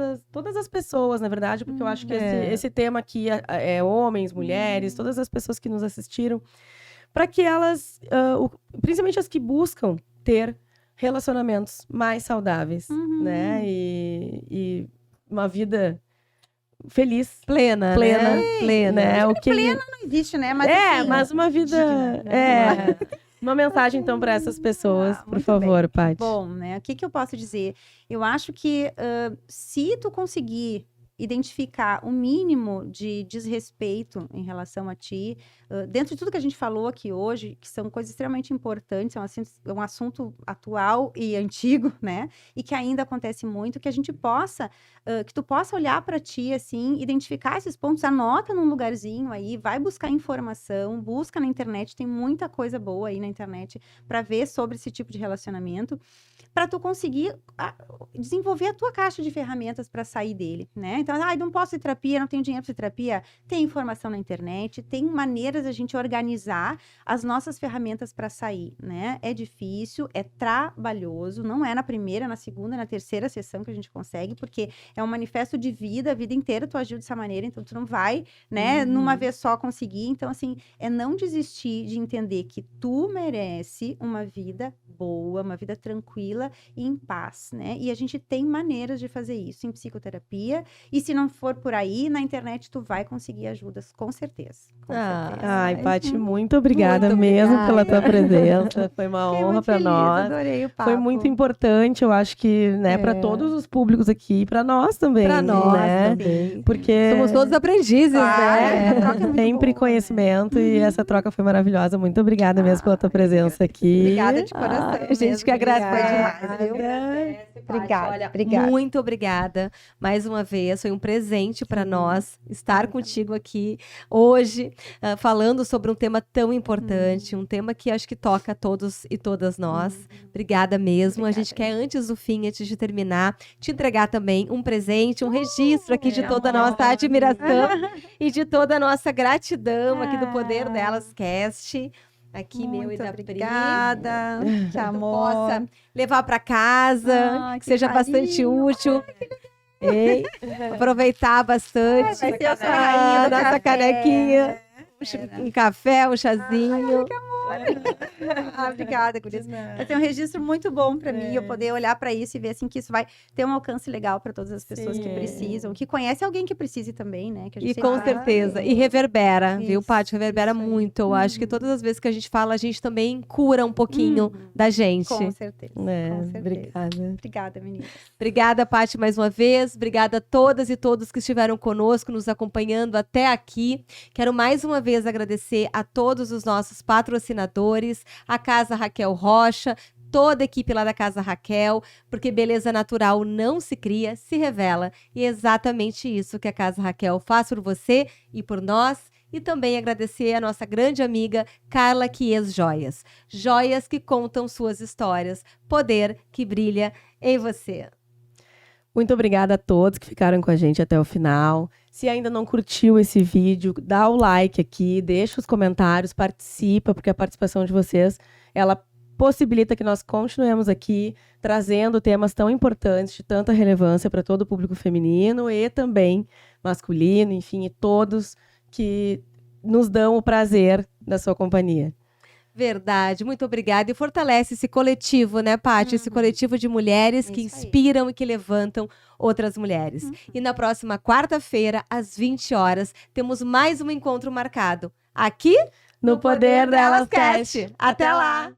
as pessoas, na verdade, porque eu acho que esse tema aqui é homens, mulheres, todas as pessoas que nos assistiram, para que elas, principalmente as que buscam ter relacionamentos mais saudáveis, né? E uma vida feliz, Plena, plena, né? O que Plena não existe, né? Mas, assim, mas uma vida digna, né? uma mensagem então para essas pessoas, por muito favor, Paty. Bom, né? O que eu posso dizer? Eu acho que se tu conseguir identificar o mínimo de desrespeito em relação a ti, dentro de tudo que a gente falou aqui hoje, que são coisas extremamente importantes, é um assunto atual e antigo, né? E que ainda acontece muito, que a gente possa, que tu possa olhar para ti, assim, identificar esses pontos, anota num lugarzinho aí, vai buscar informação, busca na internet, tem muita coisa boa aí na internet para ver sobre esse tipo de relacionamento, para tu conseguir desenvolver a tua caixa de ferramentas para sair dele, né? Então, não posso ir terapia, não tenho dinheiro para ir terapia. Tem informação na internet, tem maneiras da gente organizar as nossas ferramentas para sair, né? É difícil, é trabalhoso, não é na primeira, na segunda, na terceira sessão que a gente consegue, porque é um manifesto de vida, a vida inteira tu agiu dessa maneira, então tu não vai, né, numa vez só conseguir. Então, assim, é não desistir de entender que tu merece uma vida boa, uma vida tranquila e em paz, né? E a gente tem maneiras de fazer isso em psicoterapia, e se não for por aí, na internet tu vai conseguir ajudas, com certeza. Com certeza. Ai, Paty, muito obrigada Muito mesmo obrigada. pela tua presença. Foi uma Fiquei honra muito para feliz, nós. adorei o papo. Foi muito importante, eu acho que, né, para todos os públicos aqui, para nós também, Pra nós né? também. Porque Somos todos aprendizes, Claro, a troca é muito sempre boa, conhecimento e essa troca foi maravilhosa. Muito obrigada mesmo pela tua presença aqui. Obrigada de coração. A gente mesmo, que agradece. obrigada. Foi Demais, viu? Obrigada, Olha, obrigada. muito obrigada mais uma vez. Foi um presente para nós estar contigo aqui hoje, falando sobre um tema tão importante, um tema que acho que toca a todos e todas nós. Obrigada mesmo. A gente quer, antes do fim, antes de terminar, te entregar também um presente, um registro aqui de toda a nossa admiração e de toda a nossa gratidão aqui do Poder Delas Cast. Aqui, meu e da Pri. Obrigada. Que Que tu amor. possa levar para casa, Ai, que que seja carinho. bastante útil. Ei, aproveitar bastante. Vai ser a sua rainha do nossa café. canequinha. Um café, um chazinho. Obrigada, gurias. Vai ter um registro muito bom para mim, eu poder olhar para isso e ver assim que isso vai ter um alcance legal para todas as pessoas que precisam, que conhecem alguém que precise também, né? Que a gente E com certeza. E reverbera, viu, Isso, Paty? Reverbera isso aí. muito. Eu acho que todas as vezes que a gente fala, a gente também cura um pouquinho da gente. Com certeza. Com certeza. Obrigada. Obrigada, meninas. Obrigada, Paty, mais uma vez. Obrigada a todas e todos que estiveram conosco, nos acompanhando até aqui. Quero mais uma vez agradecer a todos os nossos patrocinadores, a Casa Raquel Rocha, toda a equipe lá da Casa Raquel, porque beleza natural não se cria, se revela. E é exatamente isso que a Casa Raquel faz por você e por nós. E também agradecer a nossa grande amiga Carla Quies Joias. Joias que contam suas histórias. Poder que brilha em você. Muito obrigada a todos que ficaram com a gente até o final. Se ainda não curtiu esse vídeo, dá o like aqui, deixa os comentários, participa, porque a participação de vocês, ela possibilita que nós continuemos aqui trazendo temas tão importantes, de tanta relevância para todo o público feminino e também masculino, enfim, e todos que nos dão o prazer da sua companhia. Verdade, muito obrigada. E fortalece esse coletivo, né, Paty? Esse coletivo de mulheres que inspiram e que levantam outras mulheres. E na próxima quarta-feira, às 20 horas, temos mais um encontro marcado aqui no Poder Delas Cast. Até lá!